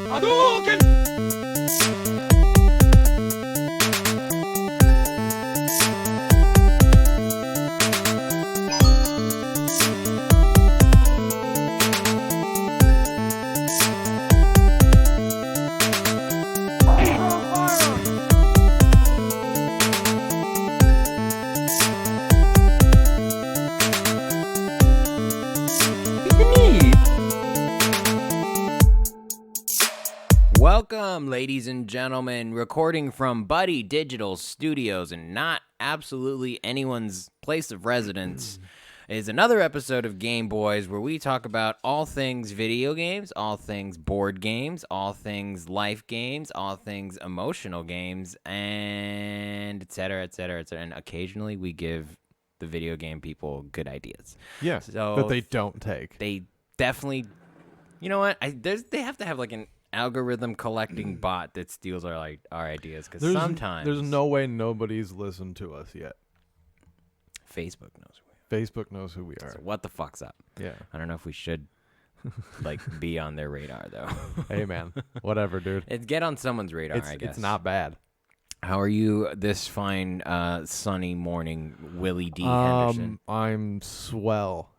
Hadouken! Welcome, ladies and gentlemen, recording from Buddy Digital Studios and not absolutely anyone's place of residence is another episode of Gameboiz where we talk about all things video games, all things board games, all things life games, all things emotional games, and et cetera, et cetera, et cetera. And occasionally we give the video game people good ideas. Yeah, So that they don't take. they definitely, you know what? They have to have like an algorithm collecting bot that steals our ideas, because sometimes There's no way nobody's listened to us yet. Facebook knows Facebook knows who we are. so what the fuck's up. Yeah. I don't know if we should be on their radar though. Hey, man. Whatever, dude. It's get on someone's radar. I guess It's not bad. How are you this fine sunny morning, Willie D. Henderson? I'm swell.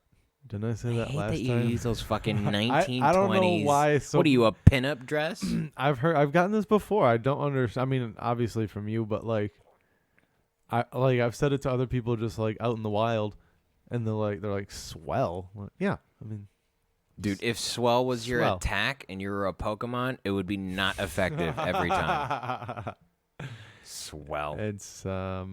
Didn't I say that I hate last that you time? use those fucking 1920s. I don't know why. What are you, a pinup dress? I've gotten this before. I don't understand. I mean, obviously from you, but I've said it to other people just like out in the wild, and they're like swell. Like, yeah, I mean, Dude, if swell was your Swell. attack and you were a Pokemon, it would be not effective every time. Swell. it's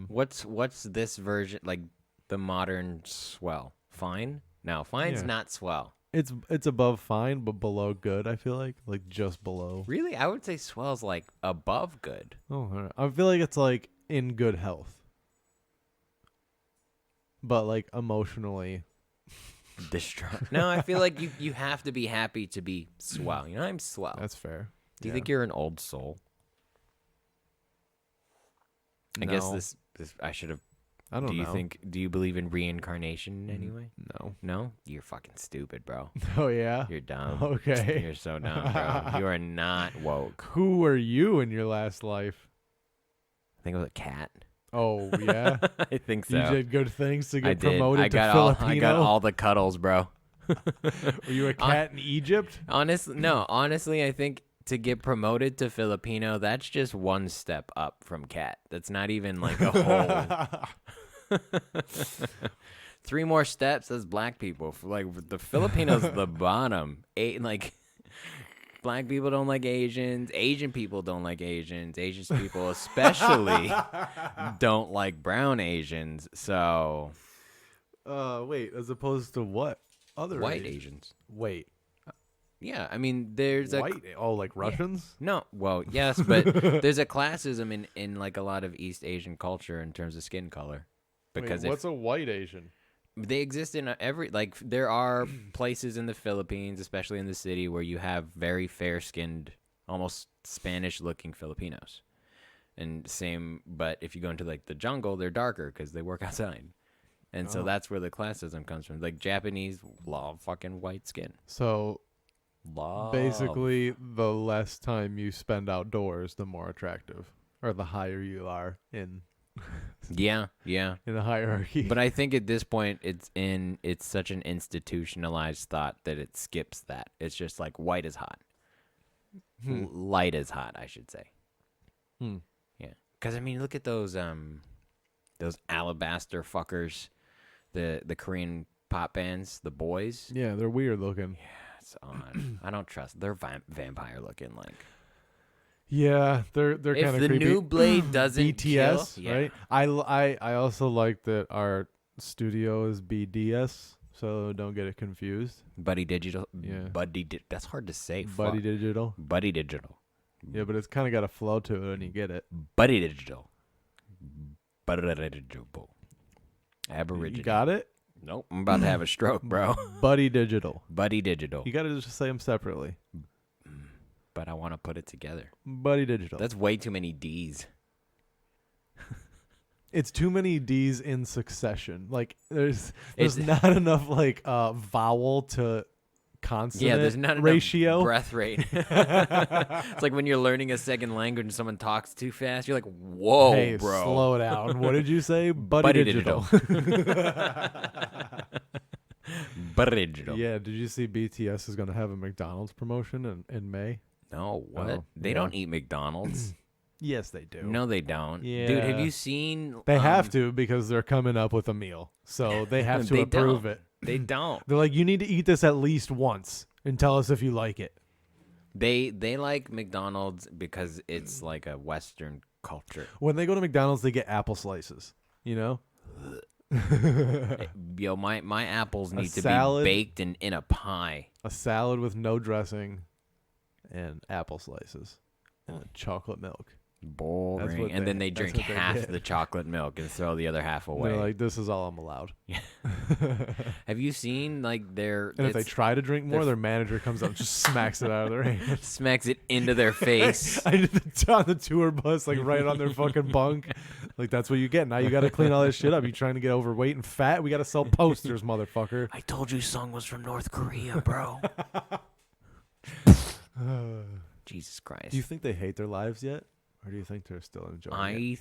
What's this version, like the modern swell? Fine? No, fine's Yeah. not swell. it's above fine, but below good. I feel like just below. Really? I would say swell's like above good. Oh, all right. I feel like it's like in good health, but like emotionally. Distraught. No, I feel like you have to be happy to be swell. You know, I'm swell. That's fair. Do you Yeah. think you're an old soul? I guess No. this I should have. I don't know. Do you believe in reincarnation in any way? No. No? You're fucking stupid, bro. Oh yeah. You're dumb. Okay. You're so dumb, bro. You are not woke. Who were you in your last life? I think it was a cat. Oh yeah. I think so. You did good things to get I did. promoted I to got Filipino. I got all the cuddles, bro. Were you a cat in Egypt? Honestly, I think to get promoted to Filipino, that's just one step up from cat. That's not even like a whole 3 more steps as black people. Like the Filipinos, the bottom. Black people don't like Asians. Asian people don't like Asians. Asian people especially don't like brown Asians. So Wait, as opposed to what? Other white Asians. Wait. Yeah, I mean, there's White? Oh, like Russians? No, well, yes, but there's a classism in like a lot of East Asian culture in terms of skin color, because Wait, what's a white Asian? they exist in there are places in the Philippines, especially in the city, where you have very fair-skinned, almost Spanish-looking Filipinos, and but if you go into like the jungle, they're darker because they work outside, and so that's where the classism comes from. Like Japanese love fucking white skin. So Love. basically, the less time you spend outdoors, the more attractive, or the higher you are in Yeah. the hierarchy. But I think at this point, it's such an institutionalized thought that it skips that. It's just like white is hot, light is hot, I should say. Yeah, because I mean, look at those alabaster fuckers, the Korean pop bands, the boys. Yeah, they're weird looking. Yeah, it's on. I don't trust. They're vampire looking. Like, Yeah, they're kind if of the creepy. new Blade doesn't BTS, kill, yeah. right? I also like that our studio is BDS, so don't get it confused. Buddy Digital. Yeah. That's hard to say. Buddy Fuck. Digital. Buddy Digital. Yeah, but it's kind of got a flow to it, and you get it. Buddy Digital. Buddy Digital. Aborigine. You got it? Nope. I'm about to have a stroke, bro. Buddy Digital. Buddy Digital. You got to just say them separately. But I want to put it together. Buddy Digital. That's way too many D's. It's too many D's in succession. Like there's It's- not enough like vowel to consonant Yeah, there's not ratio. enough breath rate. It's like when you're learning a second language and someone talks too fast, you're like, whoa, Hey, bro. slow down. What did you say? Buddy Digital. Buddy digital. Yeah, did you see BTS is going to have a McDonald's promotion in May? No, what? Oh, They yeah. don't eat McDonald's. Yes, they do. No, they don't. Dude, Yeah. have you seen... They have to because they're coming up with a meal. So they have to They approve don't. it. They don't. They're like, you need to eat this at least once and tell us if you like it. They like McDonald's because it's like a Western culture. When they go to McDonald's, they get apple slices, you know? Yo, my apples need to salad. be baked in a pie. A salad with no dressing and apple slices and chocolate milk. Boring. what And then they that's drink what they half get. the chocolate milk and throw the other half And away. they're like, this is all I'm allowed. Have you seen like their... And if they it's- try to drink more, they're- their manager comes up and just smacks it out of their hand. smacks it into their face. I did on the tour bus, like right on their fucking bunk. Like, that's what you get. Now you got to clean all this shit up. You trying to get overweight and fat? We got to sell posters, motherfucker. I told you Sung was from North Korea, bro. Jesus Christ. Do you think they hate their lives yet? Or do you think they're still enjoying it?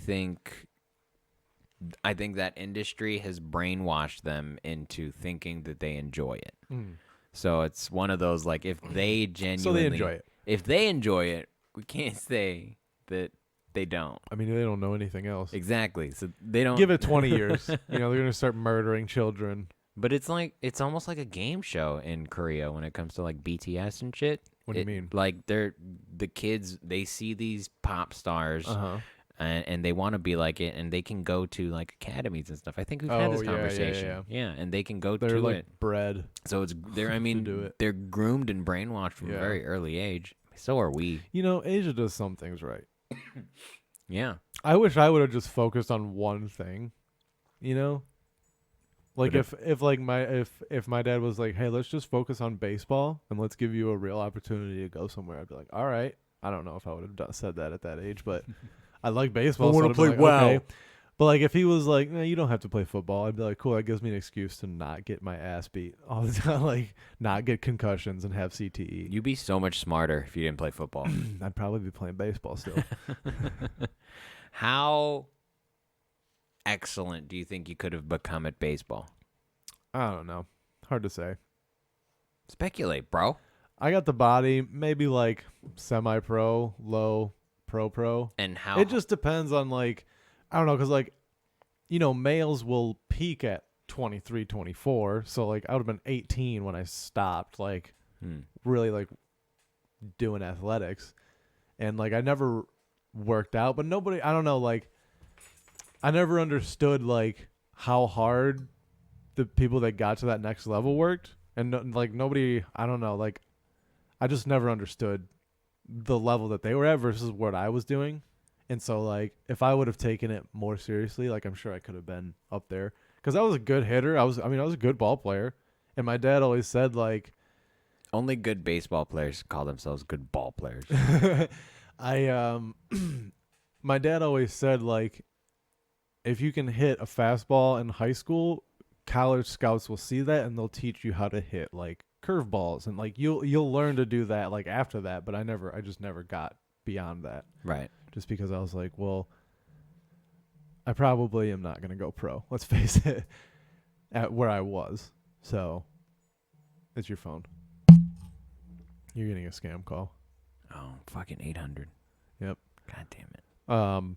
I think that industry has brainwashed them into thinking that they enjoy it. Mm. So it's one of those like if they genuinely So they enjoy it. If they enjoy it, we can't say that they don't. I mean, they don't know anything else. Exactly. So they don't Give it 20 years. You know, they're going to start murdering children. But it's like it's almost like a game show in Korea when it comes to like BTS and shit. What do you mean? Like they're the kids, they see these pop stars Uh-huh. and they want to be like it, and they can go to like academies and stuff. I think we've had Oh, this yeah, yeah, conversation. yeah. And they can go They're to like it. bred. So it's they're I mean do it. they're groomed and brainwashed from a Yeah. very early age. So are we. You know, Asia does some things right. Yeah. I wish I would have just focused on one thing, you know? Like But if my dad was like, "Hey, let's just focus on baseball and let's give you a real opportunity to go somewhere," I'd be like, "All right." I don't know if I would have said that at that age, but I like baseball. I wanna I'd be play like, WoW. okay. But like if he was like, "No, you don't have to play football," I'd be like, "Cool, that gives me an excuse to not get my ass beat all the time, like not get concussions and have CTE." You'd be so much smarter if you didn't play football. I'd probably be playing baseball still. How excellent do you think you could have become at baseball? I don't know. Hard to say. Speculate, bro. I got the body, maybe like semi-pro, low, pro. And how It just depends on like, I don't know, because like, you know, males will peak at 23, 24. So like I would have been 18 when I stopped like really like doing athletics. And like I never worked out, but I don't know, like I never understood like how hard the people that got to that next level worked. And nobody, I don't know, like I just never understood the level that they were at versus what I was doing. And so like if I would have taken it more seriously, like I'm sure I could have been up there, because I was a good hitter. I was a good ball player. And my dad always said like only good baseball players call themselves good ball players. My dad always said like if you can hit a fastball in high school, college scouts will see that and they'll teach you how to hit like curveballs, and like you'll learn to do that like after that. But I just never got beyond that, Right. just because I was like, well, I probably am not gonna go pro, let's face it, at where I was. So it's your phone. You're getting a scam call. Oh, fucking 800. Yep. God damn it.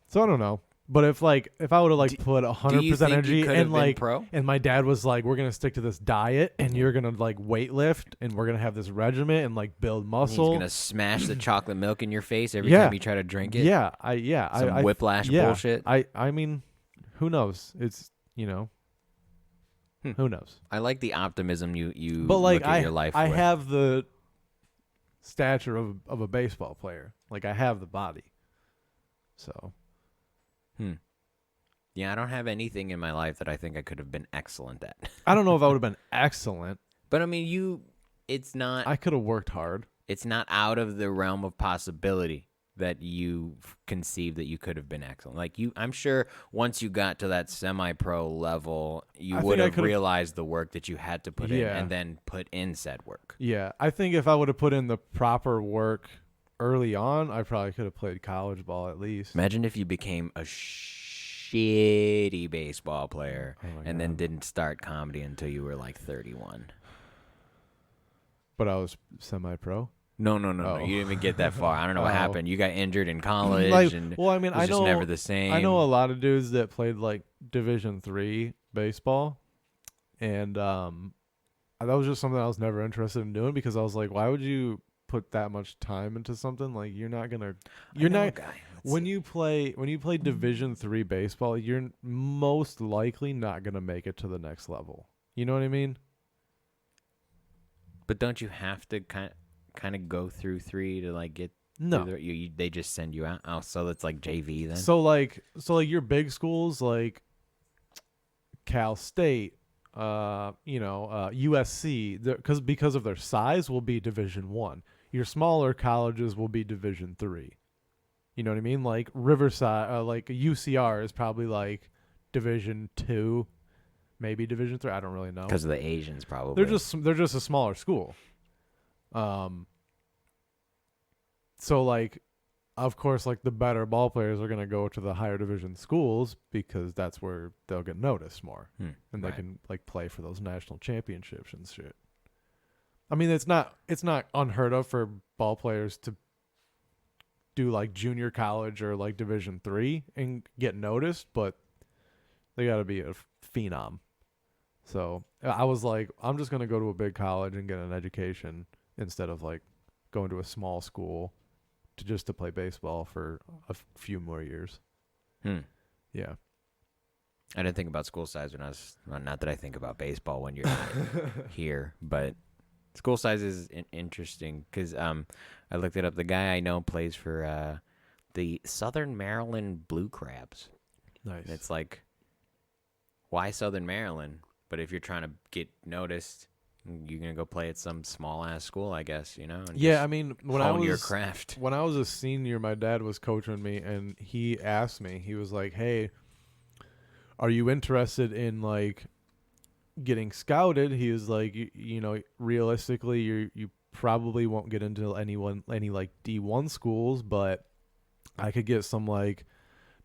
So I don't know. But if I would have like put Do you 100% think energy you could have and been like pro? and my dad was like, we're gonna stick to this diet and you're gonna like weight lift and we're gonna have this regimen and like build He's muscle. gonna smash the chocolate milk in your face every Yeah. time you try to drink it. Some whiplash bullshit. I mean, who knows? It's who knows? I like the optimism you But like look at your life I with. have the stature of a baseball player. Like I have the body. So Yeah, I don't have anything in my life that I think I could have been excellent at. I don't know if I would have been excellent. But I mean, it's not I could have worked hard. it's not out of the realm of possibility that you conceived that you could have been excellent? Like I'm sure once you got to that semi-pro level, you would have realized the work that you had to put in and then put in said work. Yeah, I think if I would have put in the proper work early on, I probably could have played college ball at least. Imagine if you became a shitty baseball player and then didn't start comedy until you were like 31. But I was semi-pro. No. You didn't even get that far. I don't know what happened. You got injured in college, and well, I mean, I know just never the same. I know a lot of dudes that played like Division III baseball, and that was just something I was never interested in doing because I was like, why would you put that much time into something? Like, you're not when you play Division III baseball, you're most likely not gonna make it to the next level. You know what I mean? But don't you have to kind of go through 3 to like get? No, they just send you out. Oh, so it's like JV then. So like your big schools like Cal State, USC, because of their size, will be Division I. Your smaller colleges will be Division III. You know what I mean? Like Riverside, like UCR is probably like Division II. Maybe Division III. I don't really know. Because of the Asians, probably. They're just a smaller school. So like, of course, like the better ball players are gonna go to the higher division schools because that's where they'll get noticed more, and they can like play for those national championships and shit. I mean, it's not unheard of for ball players to do like junior college or like Division III and get noticed, but they got to be a phenom. So I was like, I'm just going to go to a big college and get an education instead of like going to a small school to play baseball for a few more years. Yeah. I didn't think about school size when I was, well, not that I think about baseball when you're here, but school size is interesting because I looked it up. The guy I know plays for the Southern Maryland Blue Crabs. Nice. And it's like, why Southern Maryland? But if you're trying to get noticed, you're gonna go play at some small ass school, I guess, you know. And yeah, I mean, when your craft. When I was a senior, my dad was coaching me, and he asked me. He was like, "Hey, are you interested in like getting scouted?" He was like, "You know, realistically, you probably won't get into any like D1 schools, but I could get some like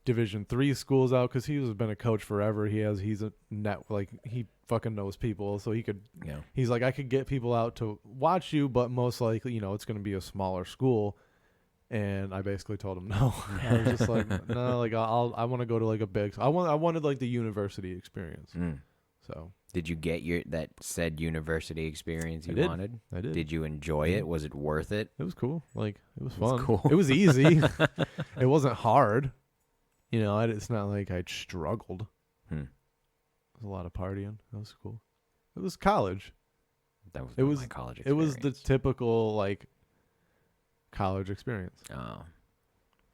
Division III schools out because he's been a coach forever. He's a net, like he fucking knows people, so he could. Yeah. He's like, I could get people out to watch you, but most likely, you know, it's going to be a smaller school." And I basically told him no. I was just like, no, like I want to go to like a big. I wanted like the university experience. So did you get that said university experience you wanted? I did. Did you enjoy it? Was it worth it? It was cool. Like it was fun. Cool. It was easy. It wasn't hard. You know, it's not like I struggled. It was a lot of partying. That was cool. It was college. That was my college experience. It was the typical like college experience. Oh,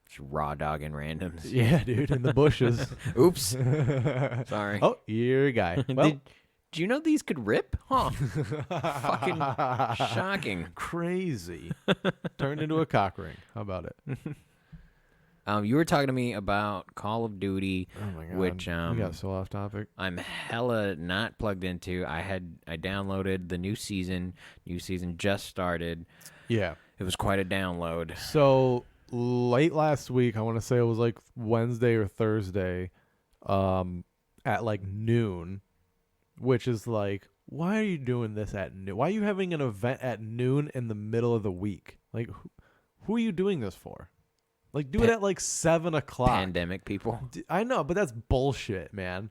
just raw dogging randoms. Yeah, dude, in the bushes. Oops. Sorry. Oh, you're a guy. Well, do you know these could rip? Huh. Fucking shocking. Crazy. Turned into a cock ring. How about it? You were talking to me about Call of Duty, which we got so off topic. I'm hella not plugged into. I downloaded the new season. New season just started. Yeah. It was quite a download. So late last week, I want to say it was like Wednesday or Thursday, at like noon, which is like, why are you doing this at noon? Why are you having an event at noon in the middle of the week? Like, who are you doing this for? Like, do it at like 7 o'clock. Pandemic people. I know, but that's bullshit, man.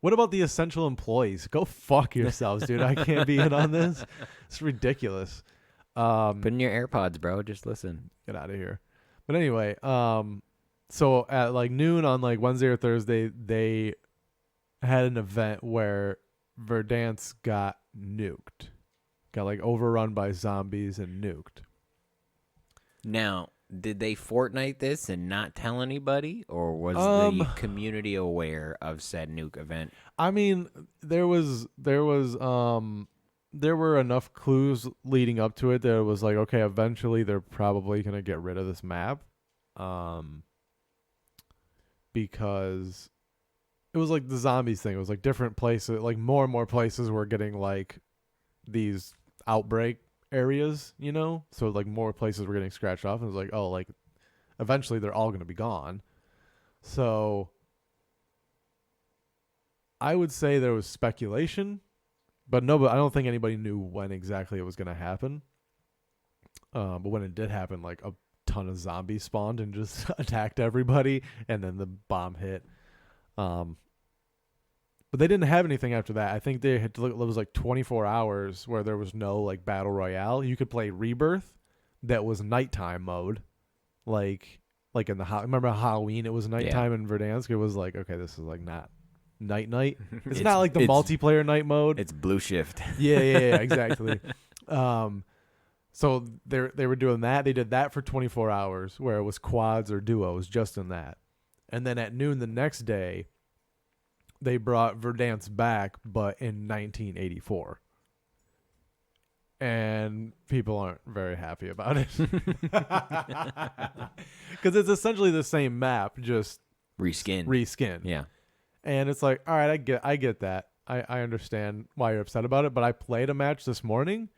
What about the essential employees? Go fuck yourselves, dude. I can't be in on this. It's ridiculous. Put in your AirPods, bro. Just listen. Get out of here. But anyway, so at like noon on like Wednesday or Thursday, they had an event where Verdansk got nuked. Got like overrun by zombies and nuked. Now, did they Fortnite this and not tell anybody, or was the community aware of said nuke event? I mean, there were enough clues leading up to it that it was like, okay, eventually they're probably gonna get rid of this map. because it was like the zombies thing. It was like different places, like more and more places were getting like these outbreak areas, you know? So like more places were getting scratched off, and it was like, oh, like eventually they're all going to be gone. So I would say there was speculation, but I don't think anybody knew when exactly it was going to happen. But when it did happen, like a ton of zombies spawned and just attacked everybody, and then the bomb hit. But they didn't have anything after that. I think they had to look, it was like 24 hours where there was no like battle royale. You could play Rebirth, that was nighttime mode, like in the remember Halloween? It was nighttime in Verdansk. It was like, okay, this is like not night. It's not like the multiplayer night mode. It's blue shift. Yeah, exactly. So they were doing that. They did that for 24 hours, where it was quads or duos, just in that. And then at noon the next day, they brought Verdansk back, but in 1984. And people aren't very happy about it. Because it's essentially the same map, just reskin. Yeah. And it's like, all right, I get that. I understand why you're upset about it, but I played a match this morning,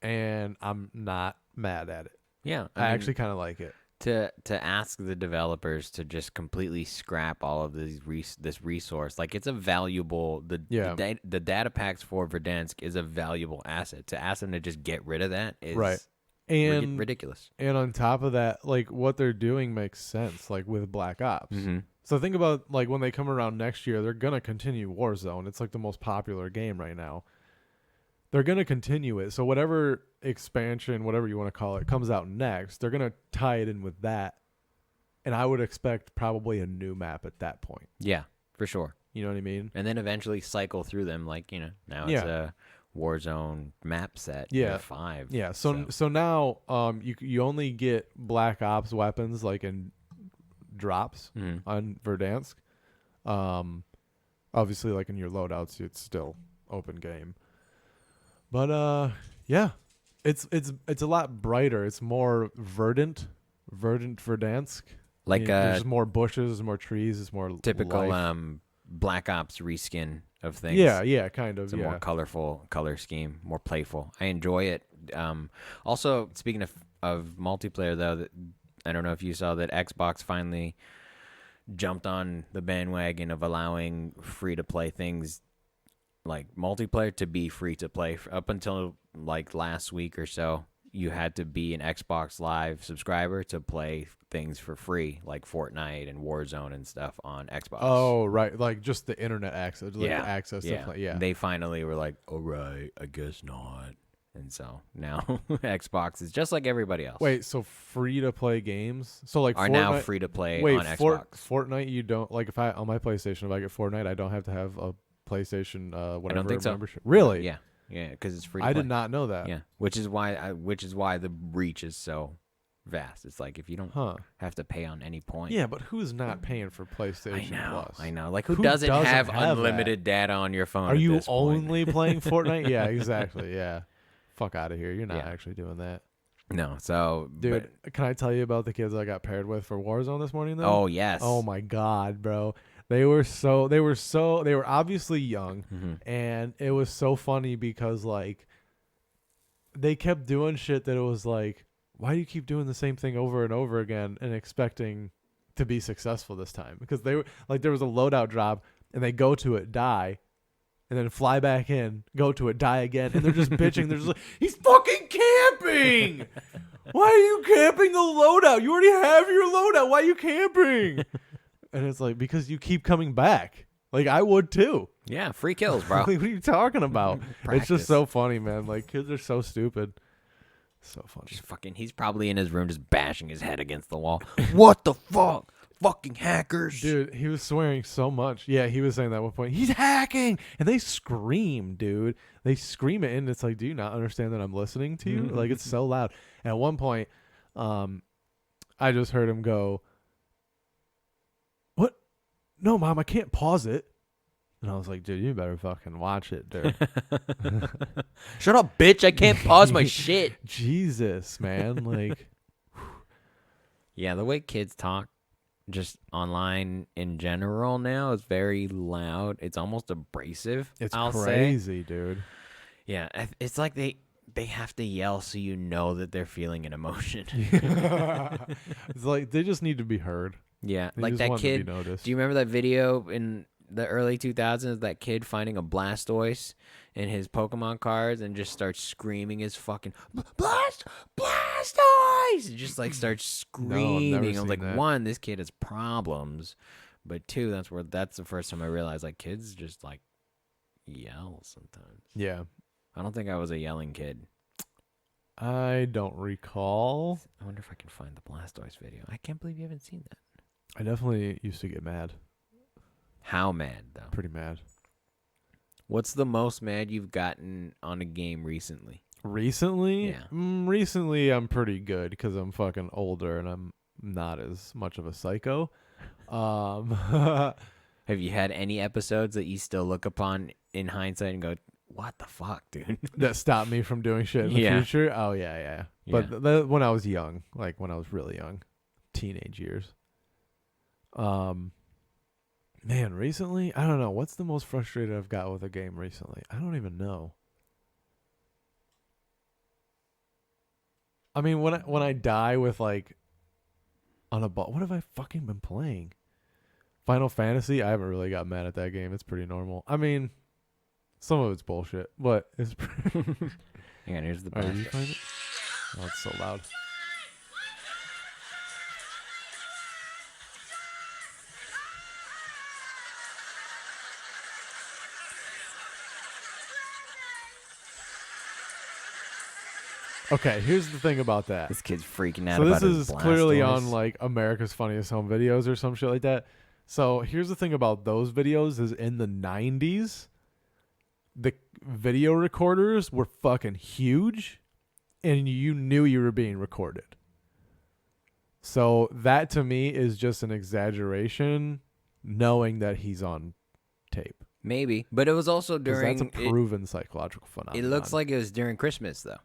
and I'm not mad at it. Yeah. I actually kind of like it. To ask the developers to just completely scrap all of this resource, like it's a valuable the data packs for Verdansk is a valuable asset. To ask them to just get rid of that is right. And ridiculous. And on top of that, like what they're doing makes sense, like with Black Ops. Mm-hmm. So think about like when they come around next year, they're gonna continue Warzone. It's like the most popular game right now. They're going to continue it. So whatever expansion, whatever you want to call it, comes out next, they're going to tie it in with that. And I would expect probably a new map at that point. Yeah, for sure. You know what I mean? And then eventually cycle through them like, now it's a Warzone map set. Yeah. 5. Yeah. So now you only get Black Ops weapons like in drops on Verdansk. Obviously like in your loadouts, it's still open game. But yeah, it's a lot brighter. It's more verdant Verdansk. Like there's more bushes, more trees. It's more typical life. Black Ops reskin of things. Yeah, kind of. It's a more colorful color scheme, more playful. I enjoy it. Also, speaking of multiplayer, though, I don't know if you saw that Xbox finally jumped on the bandwagon of allowing free-to-play things like multiplayer to be free to play. Up until like last week or so, you had to be an Xbox Live subscriber to play things for free, like Fortnite and Warzone and stuff on Xbox. Oh, right. Like just the internet access. Like access to play. Yeah. They finally were like, all right, I guess not. And so now Xbox is just like everybody else. Wait, so free to play games? So like are Fortnite, now free to play on Xbox. Fortnite, you don't like if I on my PlayStation, if I get Fortnite, I don't have to have a PlayStation whatever I don't think membership. So. Really? Yeah, because it's free. I did not know that. Yeah, which is why the reach is so vast. It's like if you don't have to pay on any point. Yeah, but who's not paying for PlayStation Plus? I know. Like who doesn't have unlimited data on your phone? Are you only playing Fortnite? Yeah, exactly. Yeah, fuck out of here. You're not actually doing that. No. So, dude, can I tell you about the kids I got paired with for Warzone this morning? Though. Oh yes. Oh my god, bro. They were obviously young, and it was so funny because like they kept doing shit that it was like, why do you keep doing the same thing over and over again and expecting to be successful this time? Because they were like, there was a loadout drop and they go to it, die, and then fly back in, go to it, die again, and they're just bitching. They're just like, he's fucking camping. Why are you camping the loadout? You already have your loadout. Why are you camping? And it's like, because you keep coming back. Like, I would too. Yeah, free kills, bro. Like, what are you talking about? It's just so funny, man. Like, kids are so stupid. So funny. Just fucking, he's probably in his room just bashing his head against the wall. What the fuck? Fucking hackers. Dude, he was swearing so much. Yeah, he was saying that at one point. He's hacking! And they scream, dude. They scream it, and it's like, do you not understand that I'm listening to you? Like, it's so loud. And at one point, I just heard him go, what? No, Mom, I can't pause it. And I was like, dude, you better fucking watch it, dude. Shut up, bitch. I can't pause my shit. Jesus, man. Like, Yeah, the way kids talk just online in general now is very loud. It's almost abrasive. It's I'll say. crazy, dude. Yeah, it's like they have to yell so you know that they're feeling an emotion. It's like they just need to be heard. Yeah, They like just that want to be kid. noticed. Do you remember that video in the early 2000s? That kid finding a Blastoise in his Pokemon cards and just starts screaming his fucking Blastoise! And just like starts screaming. never I was seen like, that. one, this kid has problems, but two, that's the first time I realized like kids just like yell sometimes. Yeah. I don't think I was a yelling kid. I don't recall. I wonder if I can find the Blastoise video. I can't believe you haven't seen that. I definitely used to get mad. How mad though? Pretty mad. What's the most mad you've gotten on a game recently? Recently? Yeah. Recently, I'm pretty good because I'm fucking older and I'm not as much of a psycho. Have you had any episodes that you still look upon in hindsight and go, what the fuck, dude? That stopped me from doing shit in the Yeah. future? Oh, yeah. But when I was young, like when I was really young, teenage years. Man, recently, I don't know. What's the most frustrated I've got with a game recently? I don't even know. I mean, when I die with like on a ball, what have I fucking been playing? Final Fantasy. I haven't really got mad at that game. It's pretty normal. I mean, some of it's bullshit, but it's. Hang on, here's the All right, best. you find it? Oh, it's so loud. Okay, here's the thing about that. This kid's freaking out So about this his is clearly on Blastoise. like America's Funniest Home Videos or some shit like that. So here's the thing about those videos is in the 90s, the video recorders were fucking huge and you knew you were being recorded. So that to me is just an exaggeration knowing that he's on tape. Maybe, but it was also 'Cause during. that's a proven psychological phenomenon. It looks like it was during Christmas though,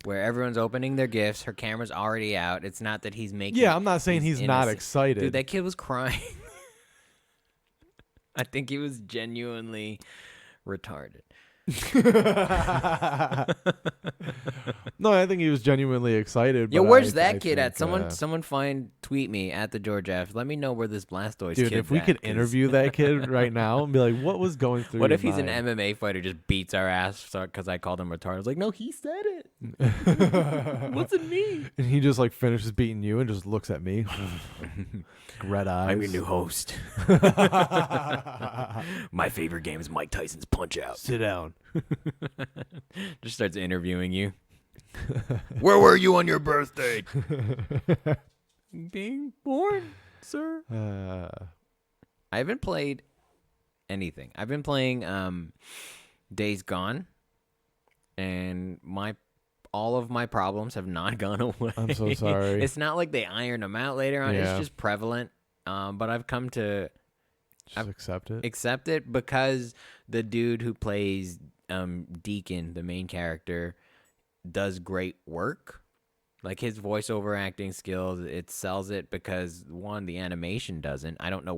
where everyone's opening their gifts. Her camera's already out. It's not that he's making. Yeah, I'm not saying he's not innocent. excited. Dude, that kid was crying. I think he was genuinely retarded. No, I think he was genuinely excited. Yo, but where's I that kid at? think, Someone tweet me at the George F. Let me know where this Blastoise dude, kid's if we at, could 'cause interview that kid right now and be like, what was going through What your if he's mind? an MMA fighter just beats our ass because I called him retarded? I was like, no, he said it. Wasn't me. And he just like finishes beating you and just looks at me. Red eyes. I'm your new host. My favorite game is Mike Tyson's Punch Out. Sit down. Just starts interviewing you. Where were you on your birthday? Being born, sir. I haven't played anything. I've been playing Days Gone, and all of my problems have not gone away. I'm so sorry. It's not like they iron them out later on. Yeah. It's just prevalent. But I've come to Just accept it. accept it because the dude who plays Deacon, the main character, does great work. Like his voiceover acting skills, it sells it because one, the animation doesn't. I don't know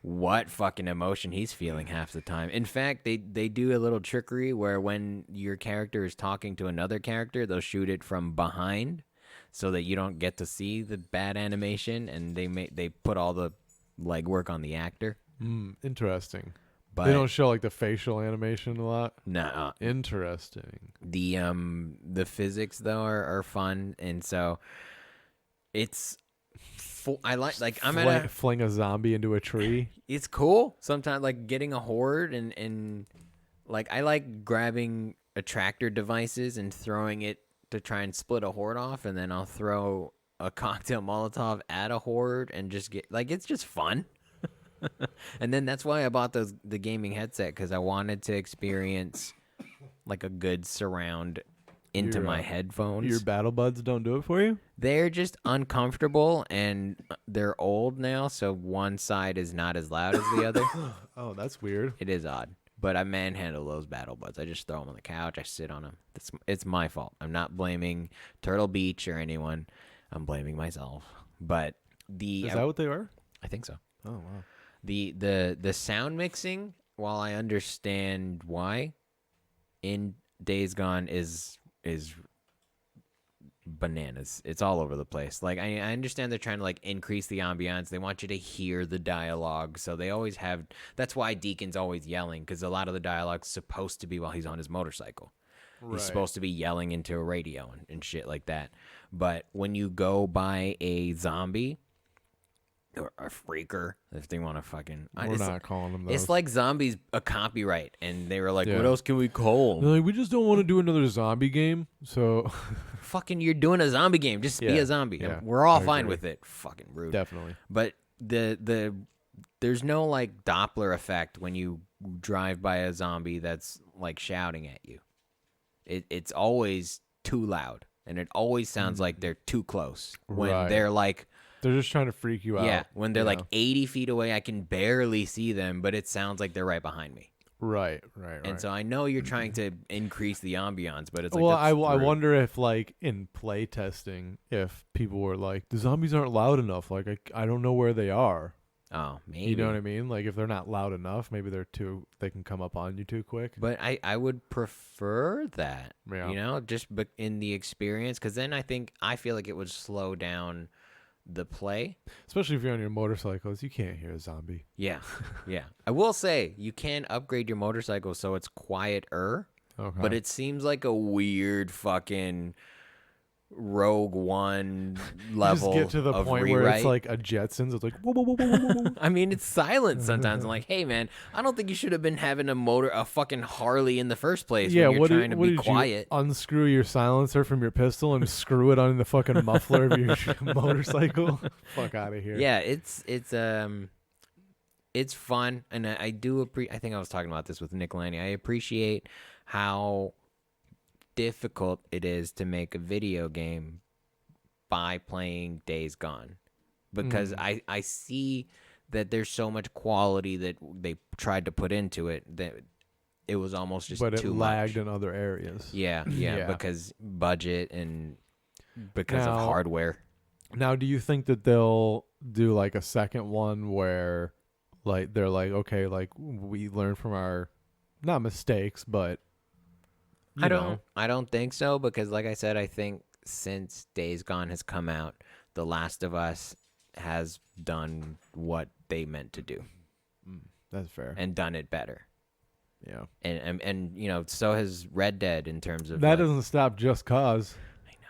what fucking emotion he's feeling half the time. In fact, they do a little trickery where when your character is talking to another character, they'll shoot it from behind so that you don't get to see the bad animation, and they put all the legwork on the actor. Interesting. But They don't show like the facial animation a lot. nah, Interesting. the physics though are fun, and so it's I like I'm at a Fling a zombie into a tree. it's cool sometimes, like getting a horde and like I like grabbing attractor devices and throwing it to try and split a horde off, and then I'll throw a cocktail Molotov at a horde and just get like it's just fun. And then that's why I bought the gaming headset, because I wanted to experience like a good surround into my headphones. Your battle buds don't do it for you? They're just uncomfortable, and they're old now, so one side is not as loud as the other. Oh, that's weird. It is odd, but I manhandle those battle buds. I just throw them on the couch. I sit on them. It's my fault. I'm not blaming Turtle Beach or anyone. I'm blaming myself. But the Is that what they are? I think so. Oh wow. The sound mixing, while I understand why, in Days Gone is bananas. It's all over the place. Like I understand they're trying to like increase the ambiance. They want you to hear the dialogue, so they always have. That's why Deacon's always yelling, because a lot of the dialogue's supposed to be while he's on his motorcycle. He's supposed to be yelling into a radio and shit like that. But when you go by a zombie or a freaker, if they want to fucking, We're not calling them those. it's like zombies a copyright, and they were like, Yeah. "What else can we call 'em?" They're like, we just don't want to do another zombie game. So Fucking, you're doing a zombie game. Just be Yeah, a zombie. yeah, We're all I fine agree. with it. Fucking rude. definitely. But there's no like Doppler effect when you drive by a zombie that's like shouting at you. It's always too loud, and it always sounds like they're too close when Right. they're like, They're just trying to freak you out. yeah, when they're you like know? 80 feet away, I can barely see them, but it sounds like they're right behind me. Right. And so I know you're trying to increase the ambiance, but it's like, well, that's I rude. wonder if like in play testing, if people were like, the zombies aren't loud enough. Like I don't know where they are. Oh, maybe. You know what I mean? Like if they're not loud enough, maybe they can come up on you too quick. But I would prefer that, Yeah. you know, just in the experience, because then I feel like it would slow down the play. Especially if you're on your motorcycles, you can't hear a zombie. Yeah, yeah. I will say you can upgrade your motorcycle so it's quieter, Okay. but it seems like a weird fucking Rogue One level. Just get to the of point rewrite. where it's like a Jetsons. It's like whoa, whoa, whoa, whoa, whoa, whoa. I mean, it's silent sometimes. I'm like, hey man, I don't think you should have been having a fucking Harley in the first place. Yeah, when you're what trying to be did quiet. you unscrew your silencer from your pistol and screw it on the fucking muffler of your motorcycle? Fuck out of here. Yeah, it's fun, and I do I think I was talking about this with Nick Laney. I appreciate how difficult it is to make a video game by playing Days Gone, because I see that there's so much quality that they tried to put into it that it was almost just But it too lagged much. in other areas. Yeah, Yeah. because budget and because of Now- hardware. Now, do you think that they'll do like a second one where, like, they're like, okay, like we learn from our, not mistakes, but you know. I don't think so, because like I said, I think since Days Gone has come out, The Last of Us has done what they meant to do That's fair. and done it better. Yeah. And you know, so has Red Dead in terms of That like, doesn't stop just cause. I know.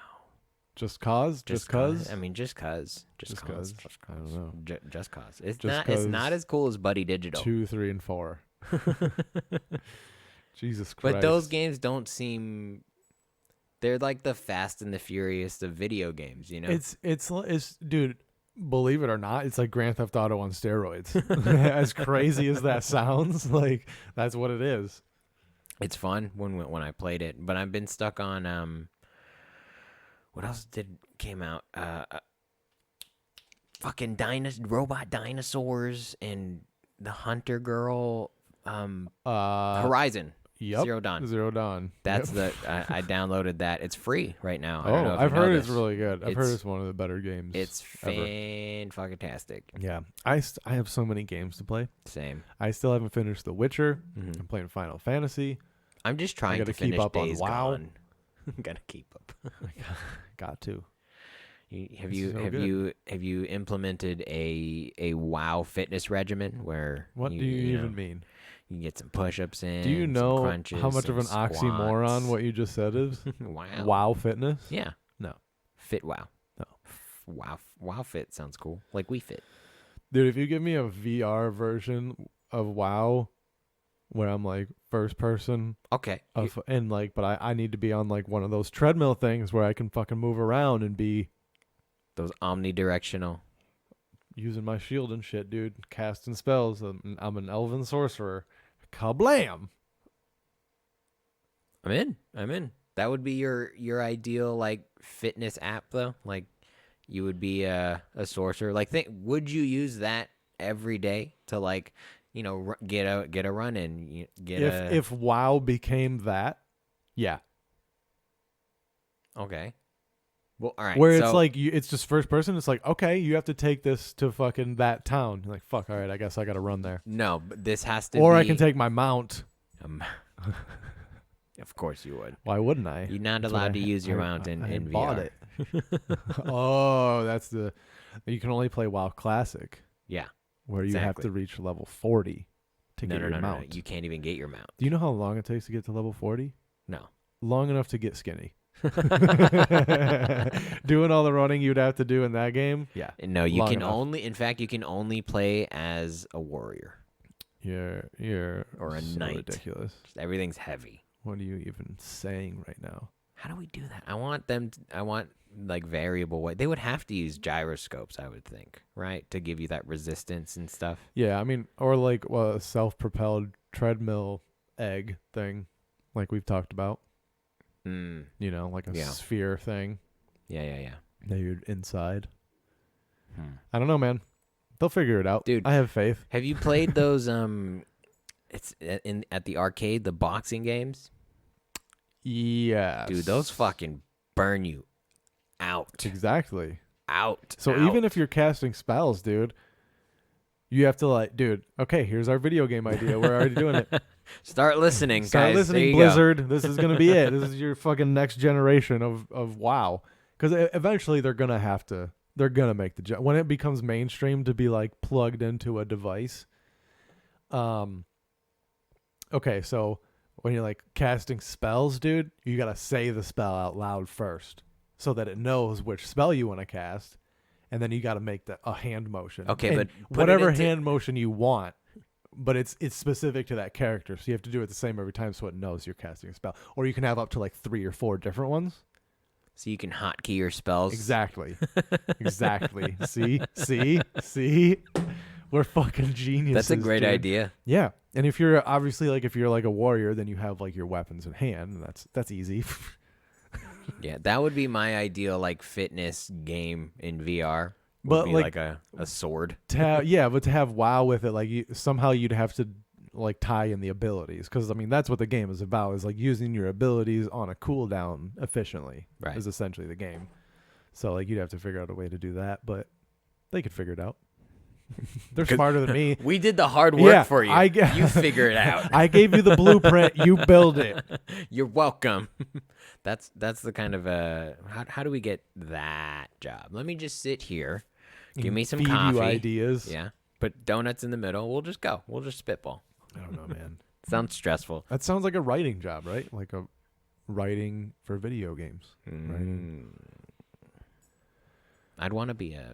Just cause? Just cause? I mean, just cause. Just Just cause. 'cause. I don't know. Just cause. It's Just not. It's 'cause not as cool as Buddy Digital. 2, 3, and 4. Jesus Christ. But those games don't seem. They're like the Fast and the Furious of video games, you know. It's dude, believe it or not, it's like Grand Theft Auto on steroids. As crazy as that sounds, like that's what it is. It's fun when I played it, but I've been stuck on what else came out? Fucking robot dinosaurs and the Hunter Girl. Horizon Yep. Zero Dawn. Zero Dawn. That's Yep. I downloaded that. It's free right now. I don't know Oh, if I've you know heard it's this. really good. I've heard It's- it's one of the better games. It's ever. fan-fucking-tastic. Yeah, I have so many games to play. Same. I still haven't finished The Witcher. Mhm. I'm playing Final Fantasy. I'm just trying gotta to keep finish up on Days WoW. Gone. Gotta keep up. Got to. Have This is so you implemented a WoW fitness regimen where What do you even mean? You get some push-ups in. Do you some know crunches, how much of an some oxymoron squats. what you just said is? Wow. Wow fitness? Yeah. No. Fit wow. No. Wow fit sounds cool. Like we fit. Dude, if you give me a VR version of WoW where I'm like first person Okay. and like but I need to be on like one of those treadmill things where I can fucking move around and be Those omnidirectional. using my shield and shit, dude. Casting spells. I'm an elven sorcerer. Kablam! I'm in. That would be your ideal like fitness app though. Like you would be a sorcerer. Like would you use that every day to like, you know, get a run in, If WoW became that, yeah. Okay. Well, all right. Where it's so- like it's just first person. It's like, okay, you have to take this to fucking that town. You're like, fuck, all right, I guess I got to run there. no, but this has to Or be. I can take my mount. Of course you would. Why wouldn't I? You're not That's what allowed I to ha- use your I- mount in I VR. bought it. Oh, that's the. You can only play WoW Classic, Yeah. where you have Exactly. to reach level 40 to No, get no, your no, mount. no. You can't even get your mount. Do you know how long it takes to get to level 40? No. Long enough to get skinny. Doing all the running you'd have to do in that game. Yeah. No, you Long can enough. only. In fact, you can only play as a warrior. You're Or a so knight. ridiculous. Everything's heavy. What are you even saying right now? How do we do that? I want them. I want like variable weight. They would have to use gyroscopes, I would think, right, to give you that resistance and stuff. Yeah, I mean, or like a self-propelled treadmill egg thing, like we've talked about. Mm. You know, like a Yeah. sphere thing Yeah. that you're inside. Hmm. I don't know, man. They'll figure it out, Dude. I have faith. Have you played those? It's at the arcade, the boxing games. Yes, Dude, those fucking burn you out. exactly. Out. So out. even if you're casting spells, dude, you have to like, dude. Okay, here's our video game idea. We're already doing it. Start listening, Start guys. listening, there you Blizzard. This is gonna be it. This is your fucking next generation of WoW. Because eventually they're gonna have to. They're gonna make the jump when it becomes mainstream to be like plugged into a device. Okay, so when you're like casting spells, dude, you gotta say the spell out loud first, so that it knows which spell you want to cast, and then you gotta make a hand motion. Okay, And but put it whatever into- hand motion you want. But it's specific to that character, so you have to do it the same every time, so it knows you're casting a spell. Or you can have up to like 3 or 4 different ones. So you can hotkey your spells. Exactly. Exactly. See. We're fucking geniuses. That's a great dude. idea. Yeah, and if you're obviously like if you're like a warrior, then you have like your weapons in hand, and that's easy. Yeah, that would be my ideal like fitness game in VR. Would But, be like- like a sword. to have, yeah, but to have WoW with it, like somehow you'd have to like tie in the abilities, because I mean that's what the game is about, is like using your abilities on a cooldown efficiently. Right. Is essentially the game. So like you'd have to figure out a way to do that, but they could figure it out. They're 'Cause- smarter than me. We did the hard work Yeah, for you. You figure it out. I gave you the blueprint. You build it. You're welcome. That's the kind of how do we get that job? Let me just sit here. Give me some Feed coffee. you ideas. Yeah. Put donuts in the middle. We'll just go. We'll just spitball. I don't know, man. Sounds stressful. That sounds like a writing job, right? Like a writing for video games. Mm. I'd want to be I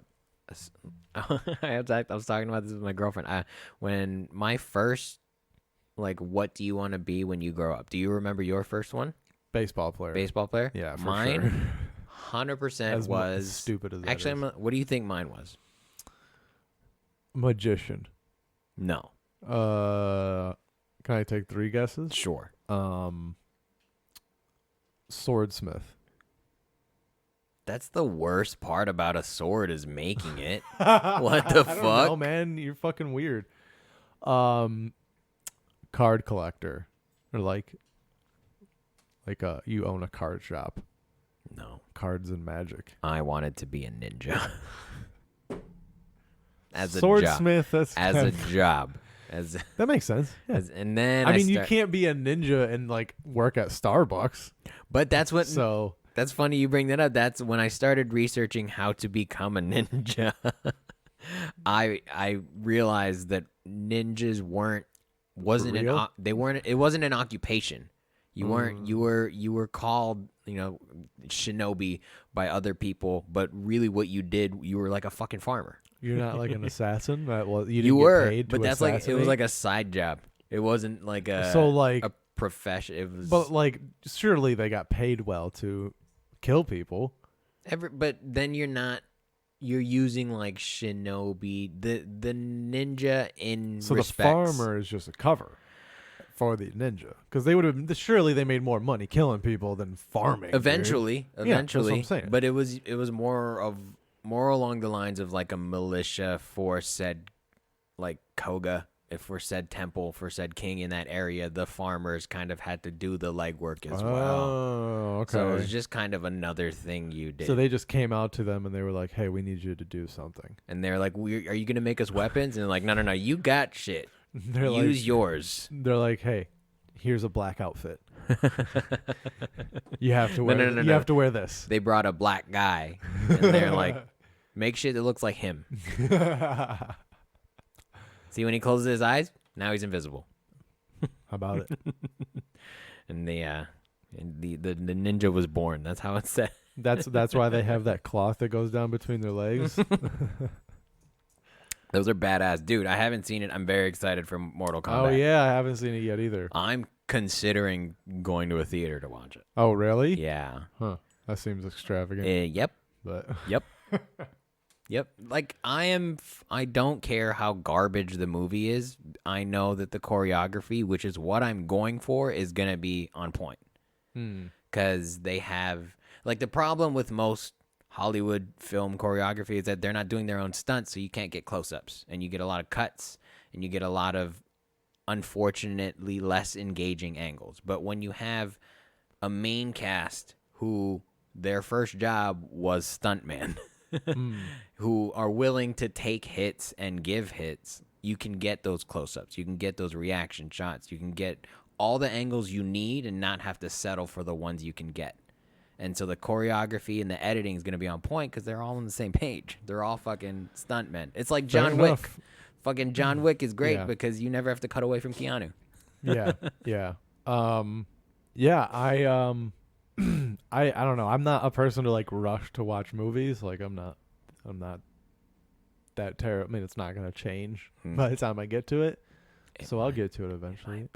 was talking about this with my girlfriend. When my first, like, what do you want to be when you grow up? Do you remember your first one? Baseball player. Baseball player? Yeah, for Mine, sure. 100% As was. stupid as that Actually, is. what do you think mine was? Magician. No. Can I take 3 guesses? Sure. Swordsmith. That's the worst part about a sword is making it. What the I don't know, fuck? man. You're fucking weird. Card collector, or like you own a card shop. No. Cards and Magic. I wanted to be a ninja. As a job. Swordsmith. That's As kind a of- job. As, that makes sense. Yeah. and then I mean, you can't be a ninja and like work at Starbucks. But that's what. So That's funny you bring that up. That's when I started researching how to become a ninja. I realized that ninjas real? it wasn't an occupation. You weren't you were called, shinobi by other people, but really what you did, you were like a fucking farmer. you're not like an assassin. You didn't You get were, paid but to that's like it was assassinate? like a side job. It wasn't like a So, like- a profession. It was But like, surely they got paid well to kill people. but then you're using like shinobi, the ninja in So respects. the farmer is just a cover for the ninja, because they would have surely they made more money killing people than farming. dude. Eventually, that's what I'm saying. but it was more along the lines of like a militia for said like Koga for said temple, for said king in that area, the farmers kind of had to do the legwork as well. Oh, okay. So it was just kind of another thing you did. So they just came out to them and they were like, "Hey, we need you to do something." And they're like, "Are you gonna make us weapons?" And they're like, "No, you got shit. They're Use yours." They're like, "Hey, here's a black outfit. You have to wear. No. You have to wear this." They brought a black guy, and they're like, "Make shit that looks like him." See, when he closes his eyes, now he's invisible. How about it? And the ninja was born. That's how it's said. That's why they have that cloth that goes down between their legs. Those are badass, dude. I haven't seen it. I'm very excited for Mortal Kombat. Oh yeah, I haven't seen it yet either. I'm considering going to a theater to watch it. Oh really? Yeah. Huh. That seems extravagant. Yep. But Yep. Yep. Like I don't care how garbage the movie is. I know that the choreography, which is what I'm going for, is going to be on point. Because they have, like, the problem with most Hollywood film choreography is that they're not doing their own stunts, so you can't get close-ups. And you get a lot of cuts, and you get a lot of, unfortunately, less engaging angles. But when you have a main cast who their first job was stuntman, who are willing to take hits and give hits, you can get those close-ups. You can get those reaction shots. You can get all the angles you need and not have to settle for the ones you can get. And so the choreography and the editing is going to be on point because they're all on the same page. They're all fucking stuntmen. It's like John Wick. Fucking John Wick is great because you never have to cut away from Keanu. Yeah. I don't know. I'm not a person to like rush to watch movies. Like I'm not that terrible. I mean, it's not gonna change by the time I get to it. So I'll get to it eventually.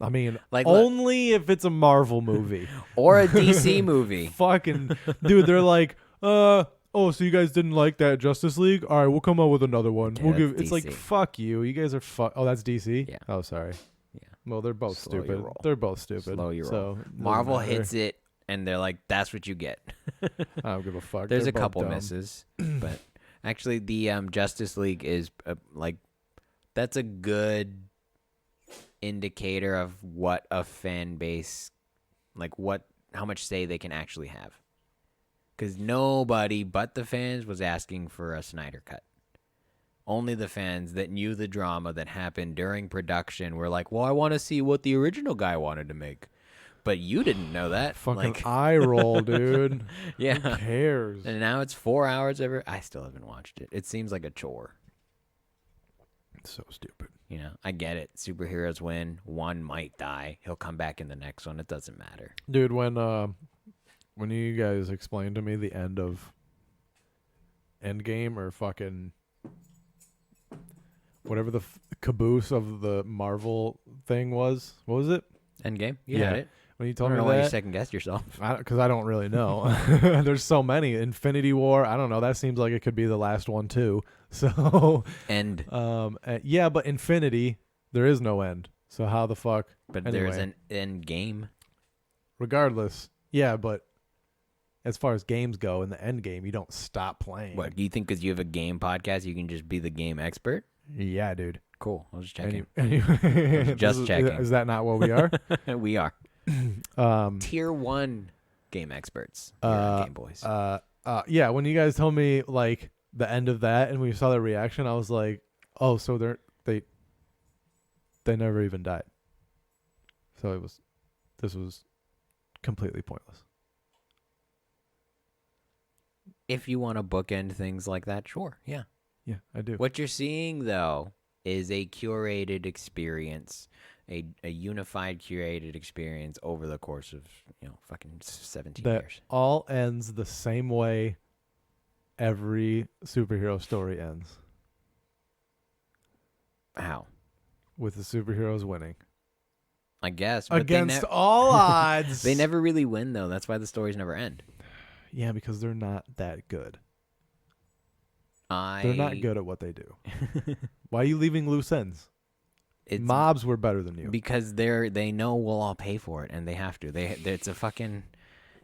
I mean, like only if it's a Marvel movie or a DC movie. Fucking dude, they're like, oh, so you guys didn't like that Justice League? All right, we'll come out with another one. Yeah, we'll give. DC. It's like fuck you. You guys are Oh, that's DC. Yeah. Oh, sorry. Yeah. Well, they're both Slow your stupid. roll. They're both stupid. Slow your roll. So Marvel hits it, and they're like, "That's what you get." I don't give a fuck. There's They're a both couple dumb. misses, but actually, the Justice League is like that's a good indicator of what a fan base, like how much say they can actually have. Because nobody but the fans was asking for a Snyder cut. Only the fans that knew the drama that happened during production were like, well, I want to see what the original guy wanted to make. But you didn't know that. Fucking eye roll, dude. Yeah. Who cares? And now it's 4 hours every. I still haven't watched it. It seems like a chore. It's so stupid. You know, I get it. Superheroes win. One might die. He'll come back in the next one. It doesn't matter. Dude, when you guys explained to me the end of Endgame or fucking whatever the caboose of the Marvel thing was, what was it? Endgame? You had it. When you I told don't me know why you that, second guessed yourself. because I don't really know. There's so many. Infinity War, I don't know. That seems like it could be the last one too. So, End. yeah, but Infinity, there is no end. So how the fuck? But anyway, there's an end game. regardless, yeah, but as far as games go, in the end game, you don't stop playing. What, do you think because you have a game podcast, you can just be the game expert? Yeah, dude. Cool. I was just checking. Anyway, Just checking. Is that not what we are? We are. Tier 1 game experts. Here on Gameboiz. Yeah, when you guys told me like the end of that and we saw the reaction, I was like, oh, so they never even died. So this was completely pointless. If you want to bookend things like that, sure. Yeah. Yeah, I do. What you're seeing, though, is a curated experience, a unified curated experience over the course of, fucking 17 That years. all ends the same way every superhero story ends, How? with the superheroes winning. I guess. But Against all odds. they never really win, though. That's why the stories never end. Yeah, because they're not that good. They're not good at what they do. Why are you leaving loose ends? Mobs were better than you. Because they know we'll all pay for it, and they have to.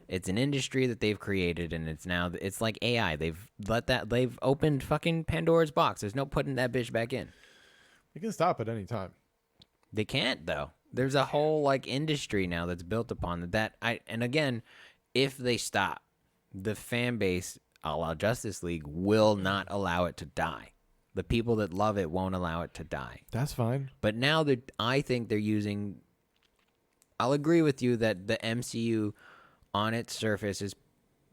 It's an industry that they've created, and it's like AI. They've opened fucking Pandora's box. There's no putting that bitch back in. You can stop at any time. They can't though. There's a whole like industry now that's built upon that. And again, if they stop, the fan base, a la Justice League, will not allow it to die. The people that love it won't allow it to die. That's fine. But now that I think they're using, I'll agree with you that the MCU on its surface is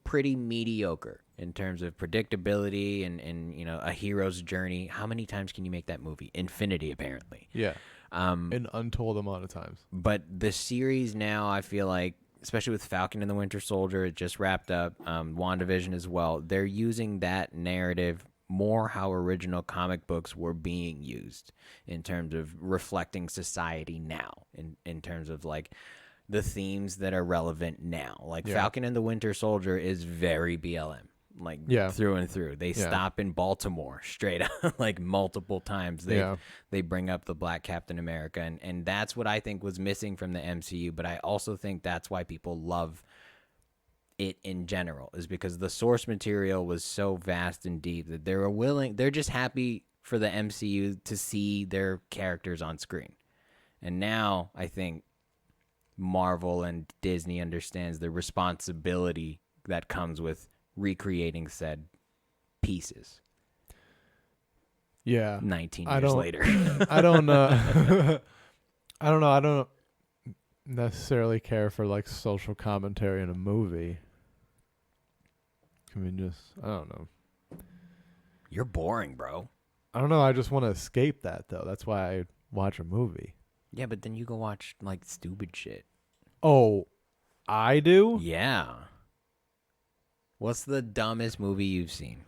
pretty mediocre in terms of predictability and you know, a hero's journey. How many times can you make that movie? Infinity, apparently. Yeah. An untold amount of times. But the series now, I feel like, especially with Falcon and the Winter Soldier, it just wrapped up. WandaVision as well. They're using that narrative more how original comic books were being used in terms of reflecting society now, in terms of like the themes that are relevant now. Like Falcon and the Winter Soldier is very BLM. Like through and through. They stop in Baltimore straight up like multiple times. They bring up the Black Captain America, and that's what I think was missing from the MCU. But I also think that's why people love it in general, is because the source material was so vast and deep that they're just happy for the MCU to see their characters on screen. And now I think Marvel and Disney understands the responsibility that comes with recreating said pieces. Yeah. 19 years later. I don't I don't know. I don't necessarily care for like social commentary in a movie. I mean, I don't know. You're boring, bro. I don't know. I just want to escape that though. That's why I watch a movie. Yeah, but then you go watch like stupid shit. Oh, I do? Yeah. What's the dumbest movie you've seen?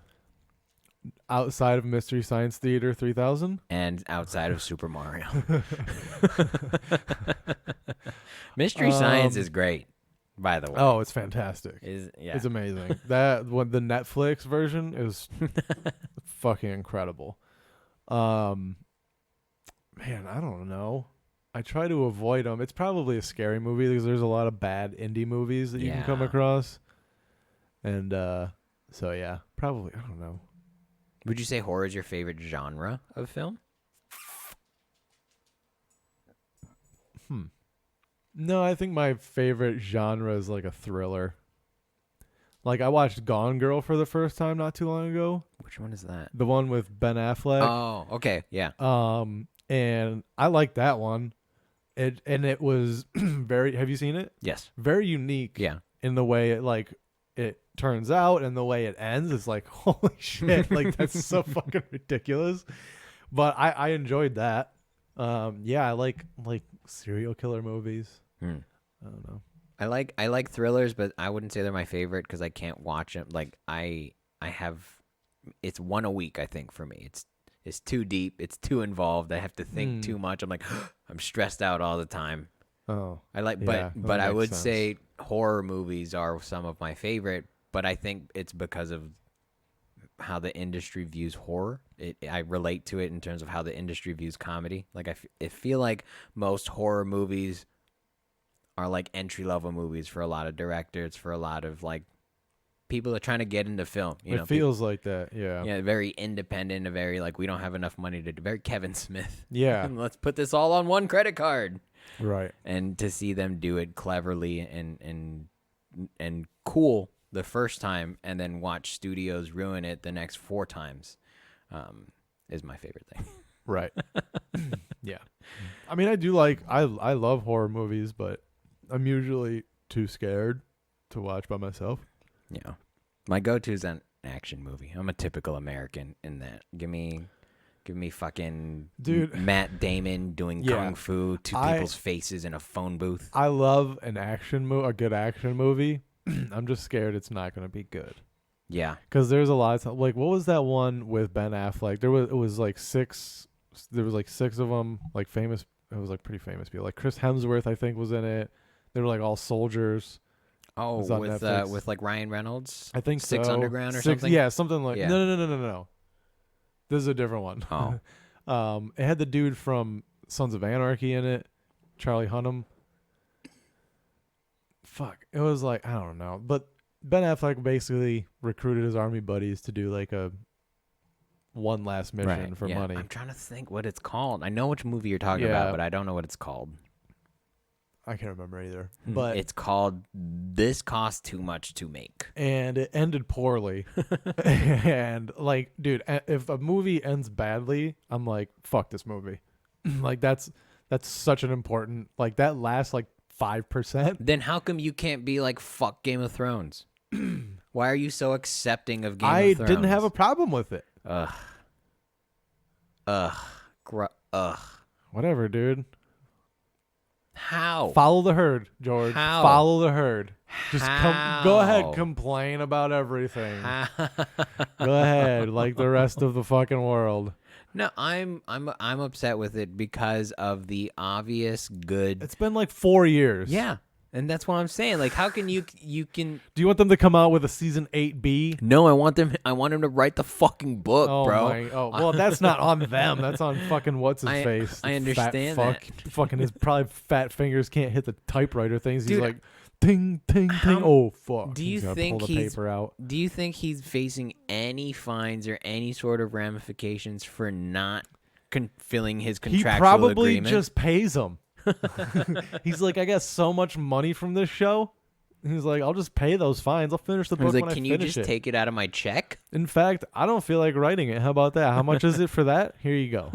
Outside of Mystery Science Theater 3000? And outside of Super Mario. Mystery Science is great, by the way. Oh, it's fantastic. It's amazing. The Netflix version is fucking incredible. Man, I don't know. I try to avoid them. It's probably a scary movie because there's a lot of bad indie movies that you can come across. And so, yeah, probably, I don't know. Would you say horror is your favorite genre of film? No, I think my favorite genre is like a thriller. Like I watched Gone Girl for the first time not too long ago. Which one is that? The one with Ben Affleck. Oh, okay, yeah. And I like that one. It was very. Have you seen it? Yes. Very unique. Yeah. In the way it turns out and the way it ends, it's like holy shit! Like that's so fucking ridiculous. But I enjoyed that. Yeah, I like serial killer movies. I don't know. I like thrillers, but I wouldn't say they're my favorite because I can't watch them. Like I have, it's one a week. I think for me, it's too deep. It's too involved. I have to think too much. I'm like, I'm stressed out all the time. Oh, I like, but I would say horror movies are some of my favorite. But I think it's because of how the industry views horror. I relate to it in terms of how the industry views comedy. Like I feel like most horror movies are like entry-level movies for a lot of directors, for a lot of like people that are trying to get into film. It feels like that, yeah. Yeah, very independent, very like we don't have enough money to do. Very Kevin Smith. Yeah. Let's put this all on one credit card. Right. And to see them do it cleverly and cool the first time, and then watch studios ruin it the next 4 times, is my favorite thing. Right. Yeah. I mean, I love horror movies, but I'm usually too scared to watch by myself. Yeah. My go-to is an action movie. I'm a typical American in that. Give me fucking Matt Damon doing kung fu to people's faces in a phone booth. I love a good action movie. I'm just scared it's not going to be good. Yeah. Because there's a lot of time. Like, what was that one with Ben Affleck? There was like 6 of them, like famous. It was like pretty famous people. Like Chris Hemsworth, I think, was in it. They were like all soldiers. Oh, with like Ryan Reynolds? I think Six so. Underground or something? Yeah, something like No. This is a different one. Oh. It had the dude from Sons of Anarchy in it, Charlie Hunnam. Fuck. It was like, I don't know. But Ben Affleck basically recruited his army buddies to do like a one last mission for money. I'm trying to think what it's called. I know which movie you're talking about, but I don't know what it's called. I can't remember either. But it's called This Cost Too Much to Make. And it ended poorly. And like, dude, if a movie ends badly, I'm like, fuck this movie. Like that's such an important, like that last like 5%. Then how come you can't be like, fuck Game of Thrones? Why are you so accepting of Game of Thrones? I didn't have a problem with it. Whatever, dude. How? Follow the herd, George. How? Follow the herd. Just go ahead, How? complain about everything. Go ahead, like the rest of the fucking world. No, I'm upset with it because of the obvious good. It's been like 4 years. Yeah, and that's what I'm saying. Like, how can you can? Do you want them to come out with a season 8B? No, I want him to write the fucking book, bro. Well, that's not on them. That's on fucking what's his face. I understand fat fuck. that. Fucking his probably fat fingers can't hit the typewriter things. He's Dude, like, ting ting ting. Oh fuck. Do you He's think pull the paper out. Do you think he's facing any fines or any sort of ramifications for not fulfilling his contractual He probably agreement? just pays them. He's like, I got so much money from this show. He's like, I'll just pay those fines. I'll finish the book He's like, when can I you finish just take it out of my check? In fact, I don't feel like writing it. How about that? How much is it for that? Here you go.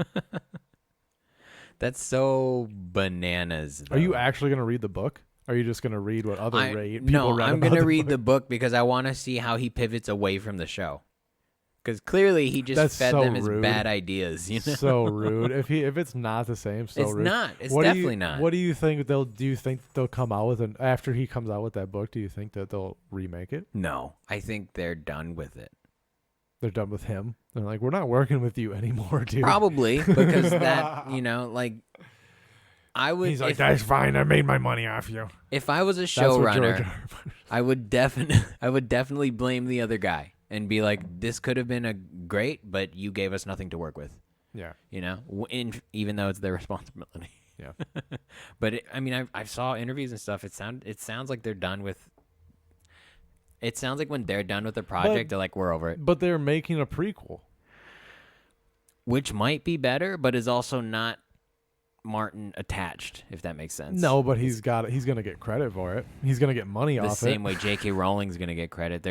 That's so bananas. Are you though. actually going to read the book? Are you just going to read what other people No, read I'm about gonna the read book? the book because I want to see how he pivots away from the show. Because clearly he just That's fed so them his rude. bad ideas. You know? So rude. If it's not the same, so It's rude. not. It's What definitely not. What do you think they'll? Do you think they'll come out with after he comes out with that book? Do you think that they'll remake it? No, I think they're done with it. They're done with him. They're like, we're not working with you anymore, dude. Probably because that, like, I would. He's like, that's fine. I made my money off you. If I was a That's what showrunner, George I would definitely blame the other guy and be like, this could have been a great, but you gave us nothing to work with. Yeah. Even though it's their responsibility. Yeah. But I saw interviews and stuff. It sounds like they're done with. It sounds like when they're done with the project, they're like, we're over it. But they're making a prequel. Which might be better, but is also not Martin attached, if that makes sense. No, but he's gonna get credit for it. He's gonna get money The off same it. way J.K. Rowling's gonna get credit.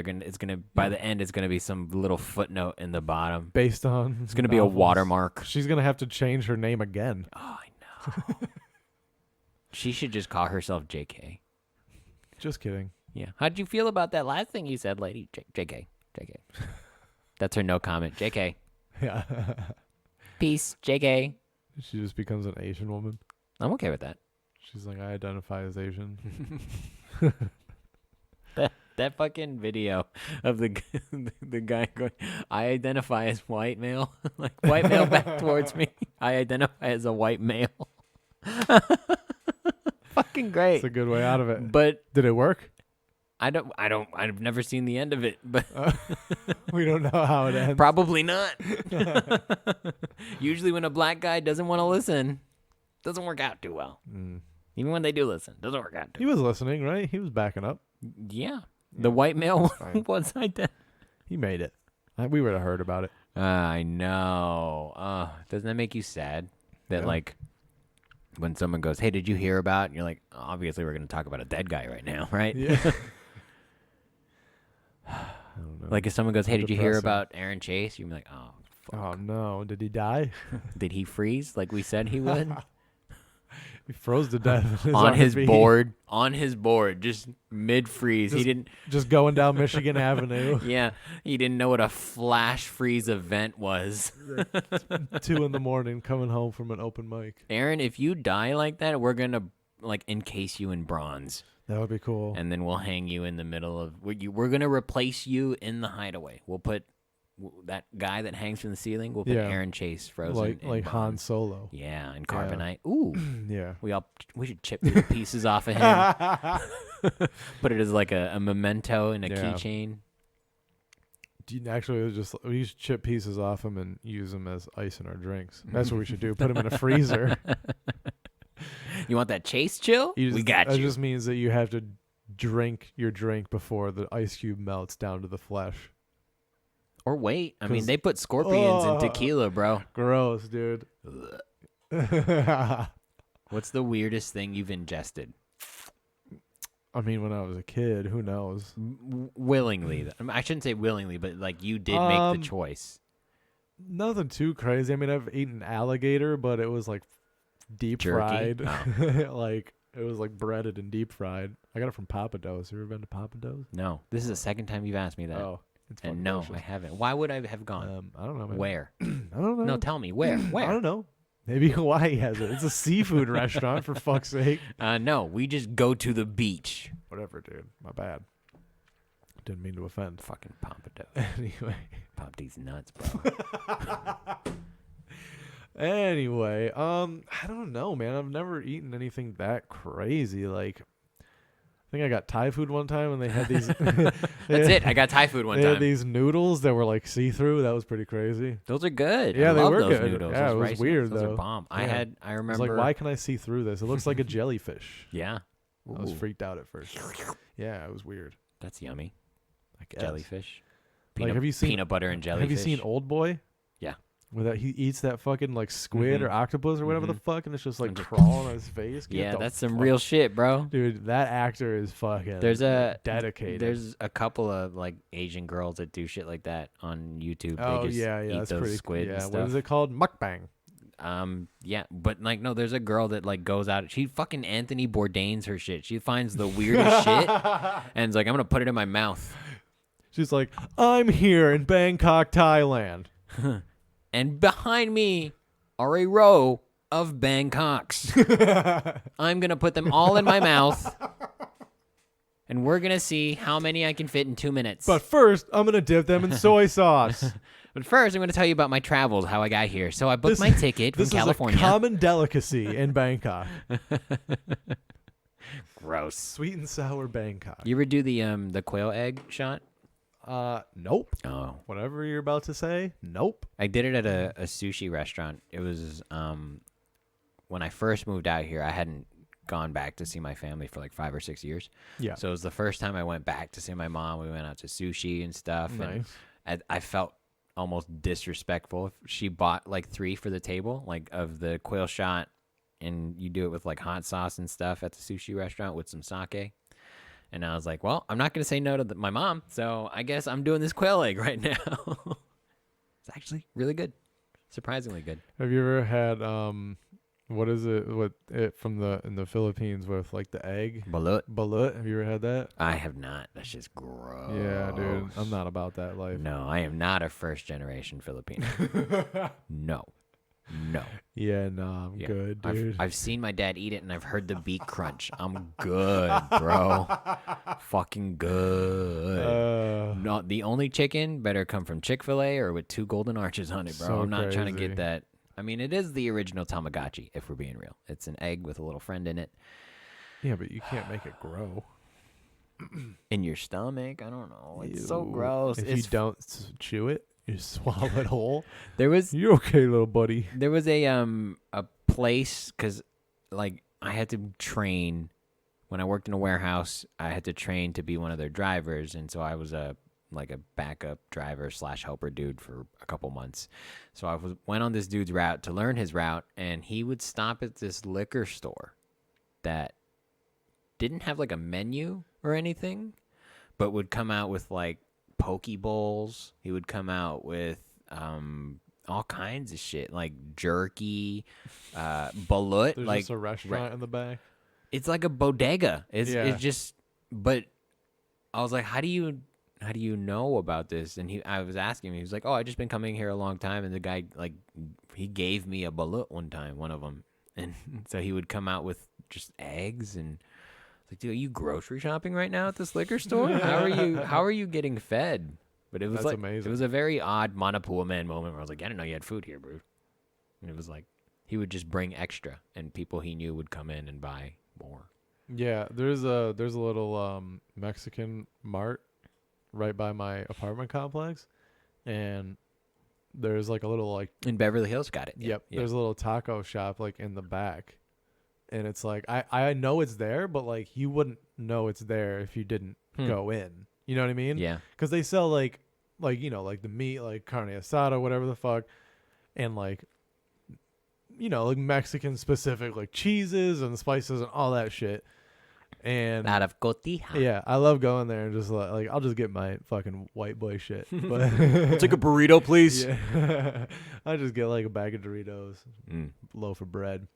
By the end, it's gonna be some little footnote in the bottom. Based on It's gonna be a watermark. She's gonna have to change her name again. Oh, I know. She should just call herself J.K. Just kidding. Yeah. How'd you feel about that last thing you said, lady? J.K. That's her no comment. J.K. Yeah. Peace. J.K. She just becomes an Asian woman. I'm okay with that. She's like, I identify as Asian. That fucking video of the guy going, I identify as white male. Like, white male back towards me. I identify as a white male. Fucking great. It's a good way out of it. But did it work? I've never seen the end of it, but we don't know how it ends. Probably not. Usually when a black guy doesn't want to listen, doesn't work out too well. Even when they do listen, doesn't work out too well. He was listening, right? He was backing up. Yeah. The white male was He made it. We would have heard about it. I know. Doesn't that make you sad? That like when someone goes, hey, did you hear about? And you're like, obviously we're going to talk about a dead guy right now, right? Yeah. I don't know. Like if someone goes, hey, did you hear Depressing. about Aaron Chase? You're like, oh, fuck. Oh no! Did he die? Did he freeze like we said he would? He froze to death on his RV. board. On his board, just mid freeze. He didn't. Just going down Michigan Avenue. Yeah, he didn't know what a flash freeze event was. 2 a.m. coming home from an open mic. Aaron, if you die like that, we're gonna like encase you in bronze. That would be cool. And then we'll hang you in the middle of. We're gonna replace you in the hideaway. We'll put that guy that hangs from the ceiling. We'll put Aaron Chase frozen, like Han Solo. Yeah, and carbonite. Ooh, yeah. We should chip the pieces off of him. Put it as like a memento in a keychain. Actually, we should chip pieces off him and use them as ice in our drinks. That's what we should do. Put them in a freezer. You want that Chase chill? We got you. That just means that you have to drink your drink before the ice cube melts down to the flesh. Or wait. I mean, 'Cause- they put scorpions in tequila, bro. Gross, dude. What's the weirdest thing you've ingested? I mean, when I was a kid, who knows? Willingly. I mean, I shouldn't say willingly, but like you did make the choice. Nothing too crazy. I mean, I've eaten alligator, but it was like deep Jerky? fried. Oh. Like it was like breaded and deep fried. I got it from Papa Do's. You ever been to Papa Do's? No. This is the second time you've asked me that. Oh, it's and fucking no, delicious. I haven't. Why would I have gone? I don't know. Man. Where? I don't know. No, tell me. Where? Where? I don't know. Maybe Hawaii has it. It's a seafood restaurant, for fuck's sake. No, we just go to the beach. Whatever, dude. My bad. Didn't mean to offend. Fucking Pompadour. Anyway. Pop these nuts, bro. Anyway, I don't know, man. I've never eaten anything that crazy. Like, I think I got Thai food one time, and they had these. That's it. I got Thai food one They had time. these noodles that were like see-through. That was pretty crazy. Those are good. Yeah, I they love were those good. noodles. Yeah, those it was rice weird, noodles, those though. are bomb. I Yeah. remember. It's like, why can I see through this? It looks like a jellyfish. Yeah. I was Ooh, freaked out at first. Yeah, it was weird. that's yummy. I guess. Jellyfish. Like, have you seen peanut butter and jellyfish? Have you seen Old Boy? Yeah. Where that he eats that fucking like squid Mhm. or octopus or whatever the Mhm. fuck, and it's just like And just- crawling on his face. Get Yeah, the that's some fuck- real shit, bro. Dude, that actor is fucking. Dedicated. There's a couple of like Asian girls that do shit like that on YouTube. Oh they just yeah, eat that's those pretty. squid Yeah, and stuff. what is it called? Mukbang. Yeah, but like no, there's a girl that like goes out. She fucking Anthony Bourdain's her shit. She finds the weirdest shit and is like, I'm gonna put it in my mouth. She's like, I'm here in Bangkok, Thailand. And behind me are a row of Bangkoks. I'm gonna put them all in my mouth, and we're gonna see how many I can fit in 2 minutes. But first, I'm gonna dip them in soy sauce. But first, I'm going to tell you about my travels, how I got here. So I booked my ticket from This California. is a common delicacy in Bangkok. Gross. Sweet and sour Bangkok. You ever do the quail egg shot? Nope. Oh, Whatever you're about to say, nope. I did it at a sushi restaurant. It was when I first moved out here. I hadn't gone back to see my family for like 5 or 6 years. Yeah. So it was the first time I went back to see my mom. We went out to sushi and stuff. Nice. And I felt almost disrespectful. She bought like 3 for the table, like of the quail shot, and you do it with like hot sauce and stuff at the sushi restaurant with some sake. And I was like, well, I'm not going to say no to my mom, so I guess I'm doing this quail egg right now. It's actually really good. Surprisingly good. Have you ever had what is it? What it from in the Philippines with like the egg Balut? balut? Have you ever had that? I have not. That's just gross. Yeah, dude. I'm not about that life. No, I am not a first generation Filipino. No. Yeah, nah, I'm Yeah. good, dude. I've seen my dad eat it, and I've heard the beak crunch. I'm good, bro. Fucking good. Not the only chicken better come from Chick-fil-A or with 2 golden arches on it, bro. So I'm not trying to crazy. get that. I mean, it is the original Tamagotchi, if we're being real. It's an egg with a little friend in it. Yeah, but you can't make it grow. In your stomach? I don't know. It's so Ew. gross. If It's you don't chew it, you swallow it whole. There was You're okay, little buddy. There was a place, because like I had to train when I worked in a warehouse. I had to train to be one of their drivers, and so I was a backup driver / helper dude for a couple months. So I went on this dude's route to learn his route, and he would stop at this liquor store that didn't have like a menu or anything, but would come out with like poke bowls. He would come out with all kinds of shit, like jerky, balut. There's like just a restaurant in the back. it's like a bodega. It's Yeah. it's just. But I was like, how do you know about this? And I was asking him. He was like, oh, I just been coming here a long time. And the guy like he gave me a balut one time, one of them, and so he would come out with just eggs and. Like, dude, are you grocery shopping right now at this liquor store? How are you getting fed? But it was That's like amazing. It was a very odd Manapua Man moment where I was like, I didn't know you had food here, bro. And it was like he would just bring extra, and people he knew would come in and buy more. Yeah, there's a little Mexican mart right by my apartment complex, and there's like a little like In Beverly Hills, got it. Yeah, yep, there's a little taco shop like in the back. And it's like I know it's there, but like you wouldn't know it's there if you didn't go in. You know what I mean? yeah. Because they sell like like, like the meat, like carne asada, whatever the fuck, and like, like Mexican specific, like cheeses and spices and all that shit. And Out of cotija. yeah, I love going there and just like I'll just get my fucking white boy shit. But I'll take a burrito, please. Yeah. I just get like a bag of Doritos, Mm. loaf of bread.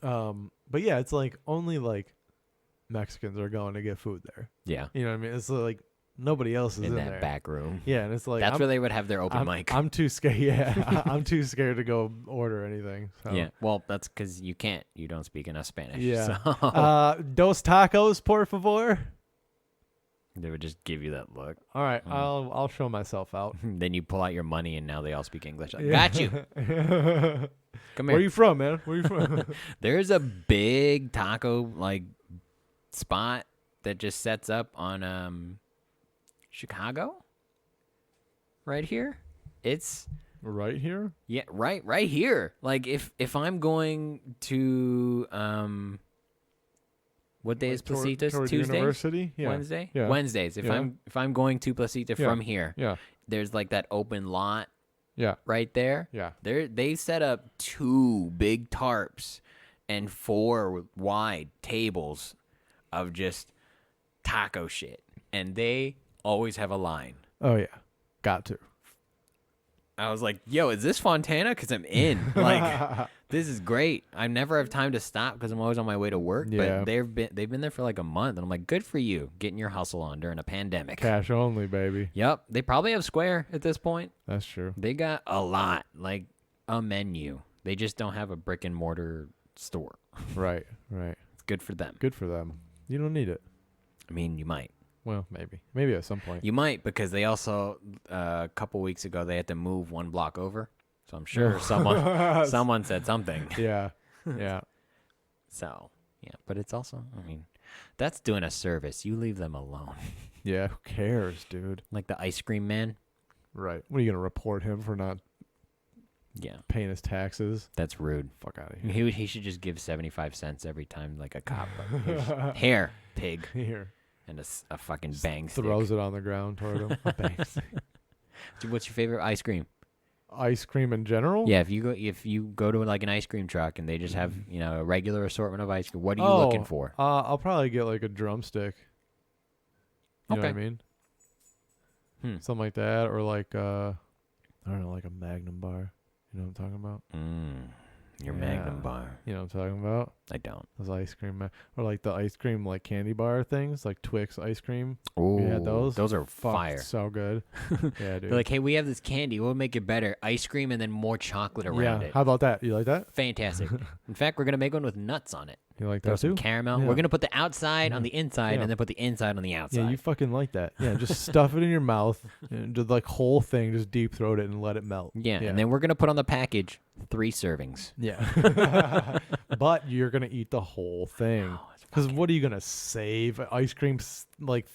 But yeah, it's like only like Mexicans are going to get food there. Yeah. You know what I mean? It's like nobody else is in that there. back room. Yeah, and it's like That's where they would have their open mic. I'm too scared. Yeah, I'm too scared to go order anything. So. Yeah. Well, that's because you can't. You don't speak enough Spanish. Yeah. So. Dos tacos, por favor. They would just give you that look. All right, I'll show myself out. Then you pull out your money, and now they all speak English. Like, Yeah. got you. Come here. Where you from, man? Where you from? There's a big taco like spot that just sets up on Chicago. Right here. It's Right here? yeah, right here. Like if I'm going to what day is Placitas? Towards Tuesdays? University? Yeah. Wednesday? Yeah. Wednesdays. Yeah. If I'm going to Placita Yeah. from here, Yeah. there's like that open lot Yeah. right there. Yeah. They set up 2 big tarps and 4 wide tables of just taco shit. And they always have a line. Oh yeah. Got to. I was like, yo, is this Fontana? Because I'm in. Like, this is great. I never have time to stop because I'm always on my way to work. Yeah. But they've been there for like a month. And I'm like, good for you getting your hustle on during a pandemic. Cash only, baby. Yep. They probably have Square at this point. That's true. They got a lot, like a menu. They just don't have a brick and mortar store. Right. Right. It's good for them. Good for them. You don't need it. I mean, you might. Well, maybe. Maybe at some point. You might because they also, a couple weeks ago, they had to move 1 block over. So I'm sure someone said something. Yeah. Yeah. So, yeah. But it's also, I mean, that's doing a service. You leave them alone. Yeah. Who cares, dude? Like the ice cream man. Right. What are you gonna report him for not Yeah. paying his taxes? That's rude. Fuck out of here. He should just give 75 cents every time, like a cop. Here's, here, pig. Here. And a fucking bang stick. Throws it on the ground toward him. A bang stick. What's your favorite ice cream? Ice cream in general? Yeah, if you go to like an ice cream truck and they just have a regular assortment of ice cream, what are you looking for? I'll probably get like a drumstick. You know what I mean? Something like that, or like I don't know, like a Magnum bar. You know what I'm talking about? Your Yeah. Magnum bar. You know what I'm talking about? I don't. Those ice cream, or like the ice cream like candy bar things, like Twix ice cream. Oh, You had those? Those are Fuck, fire. so good. Yeah, dude. They're like, hey, we have this candy. We'll make it better. Ice cream and then more chocolate around yeah. it. How about that? You like that? Fantastic. In fact, we're gonna make one with nuts on it. You like Throw that some too? caramel. Yeah. We're gonna put the outside Yeah. on the inside Yeah. and then put the inside on the outside. Yeah, you fucking like that. Yeah, just stuff it in your mouth, and just like whole thing, just deep throat it and let it melt. Yeah, and then we're gonna put on the package 3 servings. Yeah. But you're gonna eat the whole thing. Oh, it's Because what are you gonna save? Ice cream like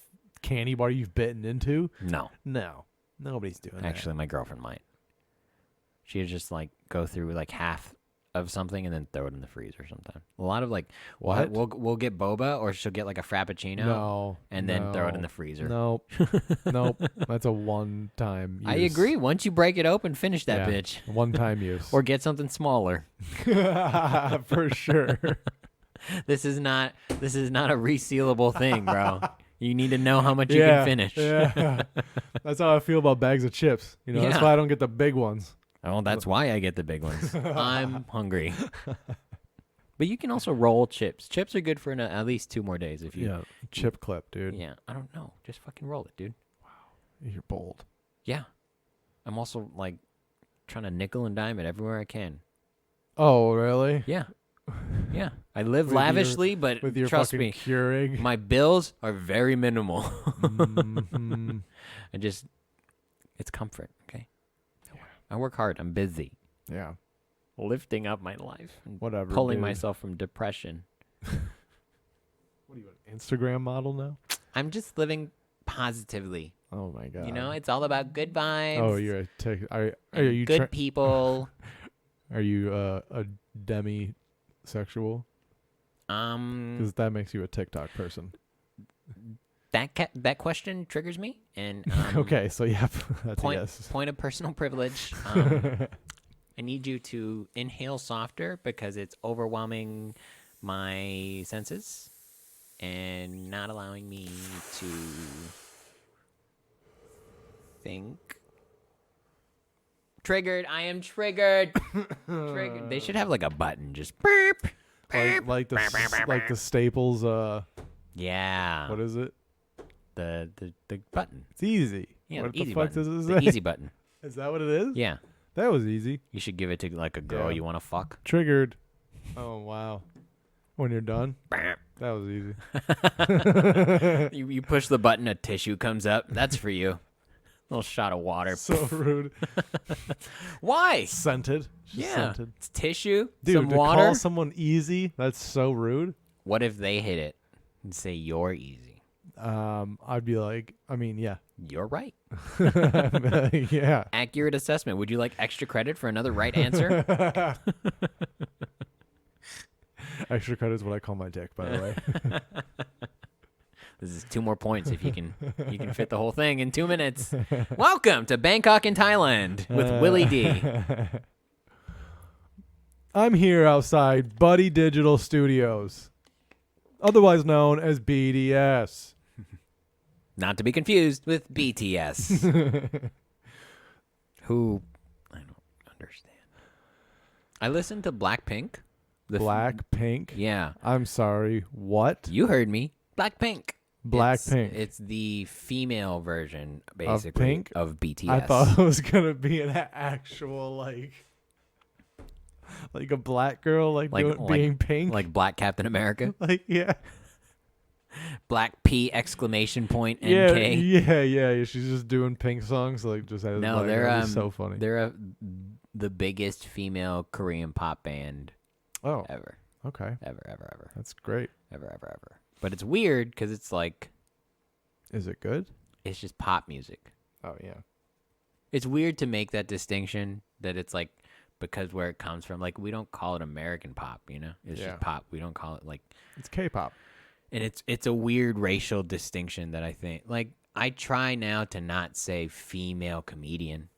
candy bar you've bitten into? No, No, nobody's doing actually, my girlfriend might. She'd just like go through like half of something and then throw it in the freezer sometime. A lot of like What? we'll get boba or she'll get like a frappuccino that. No. and then throw it in no, the freezer. Nope. Nope. That's a one-time use. I agree. Once you break it open, finish that Yeah. bitch. One-time use. Or get something smaller. For sure. This is not a resealable thing, bro. You need to know how much you Yeah, can finish. Yeah. That's how I feel about bags of chips. You know, that's Yeah. why I don't get the big ones. Oh, that's why I get the big ones. I'm hungry. But you can also roll chips. Chips are good for at least 2 more days if you. Yeah. Chip clip, dude. Yeah, I don't know. Just fucking roll it, dude. You're bold. Yeah. I'm also like trying to nickel and dime it everywhere I can. Oh, really? Yeah. Yeah. I live With your- lavishly, but With your trust fucking me, Keurig. my bills are very minimal. Mhm. It's comfort, okay? I work hard. I'm busy. Yeah. Lifting up my life and Whatever. pulling dude. myself from depression. What are you, an Instagram model now? I'm just living positively. Oh my god. You know, it's all about good vibes. Oh, you're a are and you good people. are you a demisexual? Because that makes you a TikTok person. that question triggers me, and Okay, so yeah, that's a point yes. point of personal privilege. I need you to inhale softer because it's overwhelming my senses and not allowing me to think. Triggered. I am triggered. Triggered. They should have like a button. Just burp. like the Staples. Yeah. What is it? The button. It's easy. Yeah, What the the easy fuck button. does it The say? easy button. Is that what it is? Yeah. That was easy. You should give it to like a girl Yeah. you want to fuck. Triggered. Oh wow. When you're done. Burp. That was easy. You push the button, a tissue comes up. That's for you. Little shot of water. So rude. Why? Scented. Just Yeah. Scented. It's tissue, Dude, some to water. call someone easy, that's so rude. What if they hit it and say you're easy? I'd be like, I mean, yeah. You're right. Yeah. Accurate assessment. Would you like extra credit for another right answer? Extra credit is what I call my dick, by the way. This is 2 more points if you can fit the whole thing in 2 minutes. Welcome to Bangkok in Thailand with Willie D. I'm here outside Buddy Digital Studios, otherwise known as BDS. Not to be confused with BTS. Who I don't understand. I listened to Blackpink. Blackpink? Yeah. I'm sorry, what? You heard me. Blackpink. Blackpink. It's the female version, basically, Pink? of BTS. I thought it was going to be an actual, like a black girl, being pink. like Black Captain America. Yeah. Black P exclamation point NK. Yeah. She's just doing pink songs, just as No, like, they're so funny. They're the biggest female Korean pop band Oh, ever. okay. Ever. That's great. Ever. But it's weird because it's like Is it good? it's just pop music. Oh, yeah. It's weird to make that distinction that it's like because where it comes from. Like we don't call it American pop, you know? It's Yeah. just pop. We don't call it like. It's K-pop. And it's a weird racial distinction that I think. Like I try now to not say female comedian.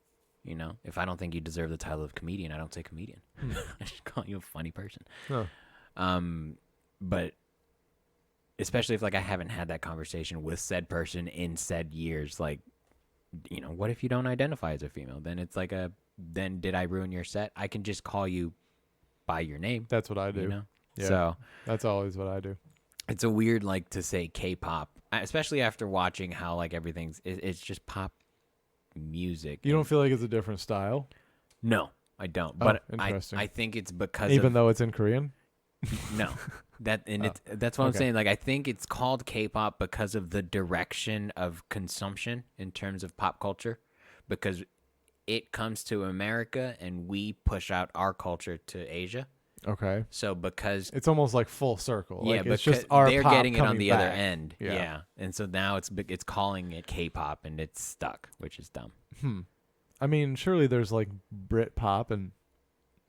You know, if I don't think you deserve the title of comedian, I don't say comedian. I just call you a funny person. Oh. But especially if like I haven't had that conversation with said person in said years, like, you know, what if you don't identify as a female? Then it's like then did I ruin your set? I can just call you by your name. That's what I do. You know? Yeah. So That's always what I do. it's a weird like to say K-pop, especially after watching how like it's just pop music. You don't feel like it's a different style? No, I don't. But interesting. I think it's because Even though it's in Korean? no. That's what I'm Okay. saying. Like I think it's called K-pop because of the direction of consumption in terms of pop culture, because it comes to America and we push out our culture to Asia. Okay. So because It's almost like full circle. yeah, Like, but it's just our they're pop getting it on coming the other back. end. Yeah. Yeah. And so now it's calling it K-pop and it's stuck, which is dumb. I mean, surely there's like Brit pop and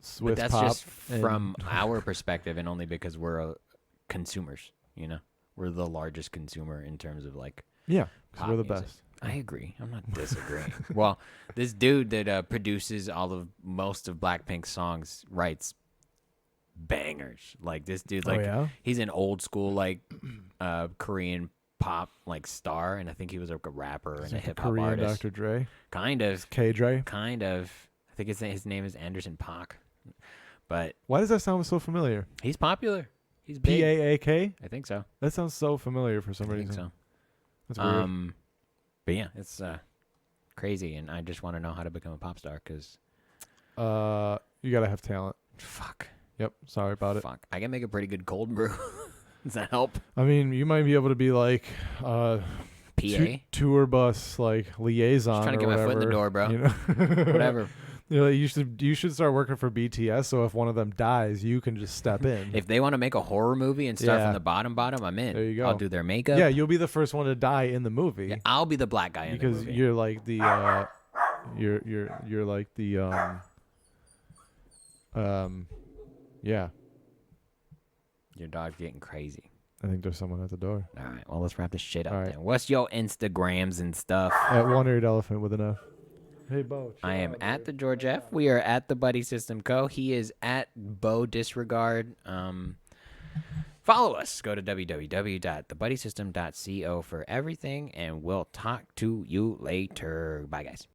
Swiss But that's pop. just and- from our perspective and only because we're consumers, you know? We're the largest consumer in terms of like yeah, 'cause pop we're the music. best. I agree. I'm not disagreeing. Well, this dude that produces most of Blackpink's songs writes bangers. Like this dude, like yeah? he's an old school like Korean pop like star, and I think he was like a rapper and a hip hop Korean artist. Dr. Dre. Kind of. K. Dre. I think his name is Anderson .Paak, but Why does that sound so familiar? he's popular. He's big. P-A-A-K? I think so. That sounds so familiar for some I reason. think so. That's weird. But yeah, it's crazy, and I just want to know how to become a pop star because You gotta have talent. fuck. Yep. Sorry about it. Fuck. I can make a pretty good cold brew. Does that help? I mean, you might be able to be like PA? tour bus liaison. Just trying to or get my foot in the whatever, door, bro. You know? Whatever. You know, you should start working for BTS. So if one of them dies, you can just step in. If they want to make a horror movie and start Yeah. from the bottom, I'm in. There you go. I'll do their makeup. yeah, you'll be the first one to die in the movie Yeah, I'll be the black guy in the because movie. you're like the you're like the yeah. Your dog's getting crazy. I think there's someone at the door. All right. Well, let's wrap this shit up All right. then. What's your Instagrams and stuff? At one-eared elephant with an F. Hey, Bo. I am at the George F. We are at the Buddy System Co. He is at Bo Disregard. Follow us. Go to www.thebuddysystem.co for everything, and we'll talk to you later. Bye, guys.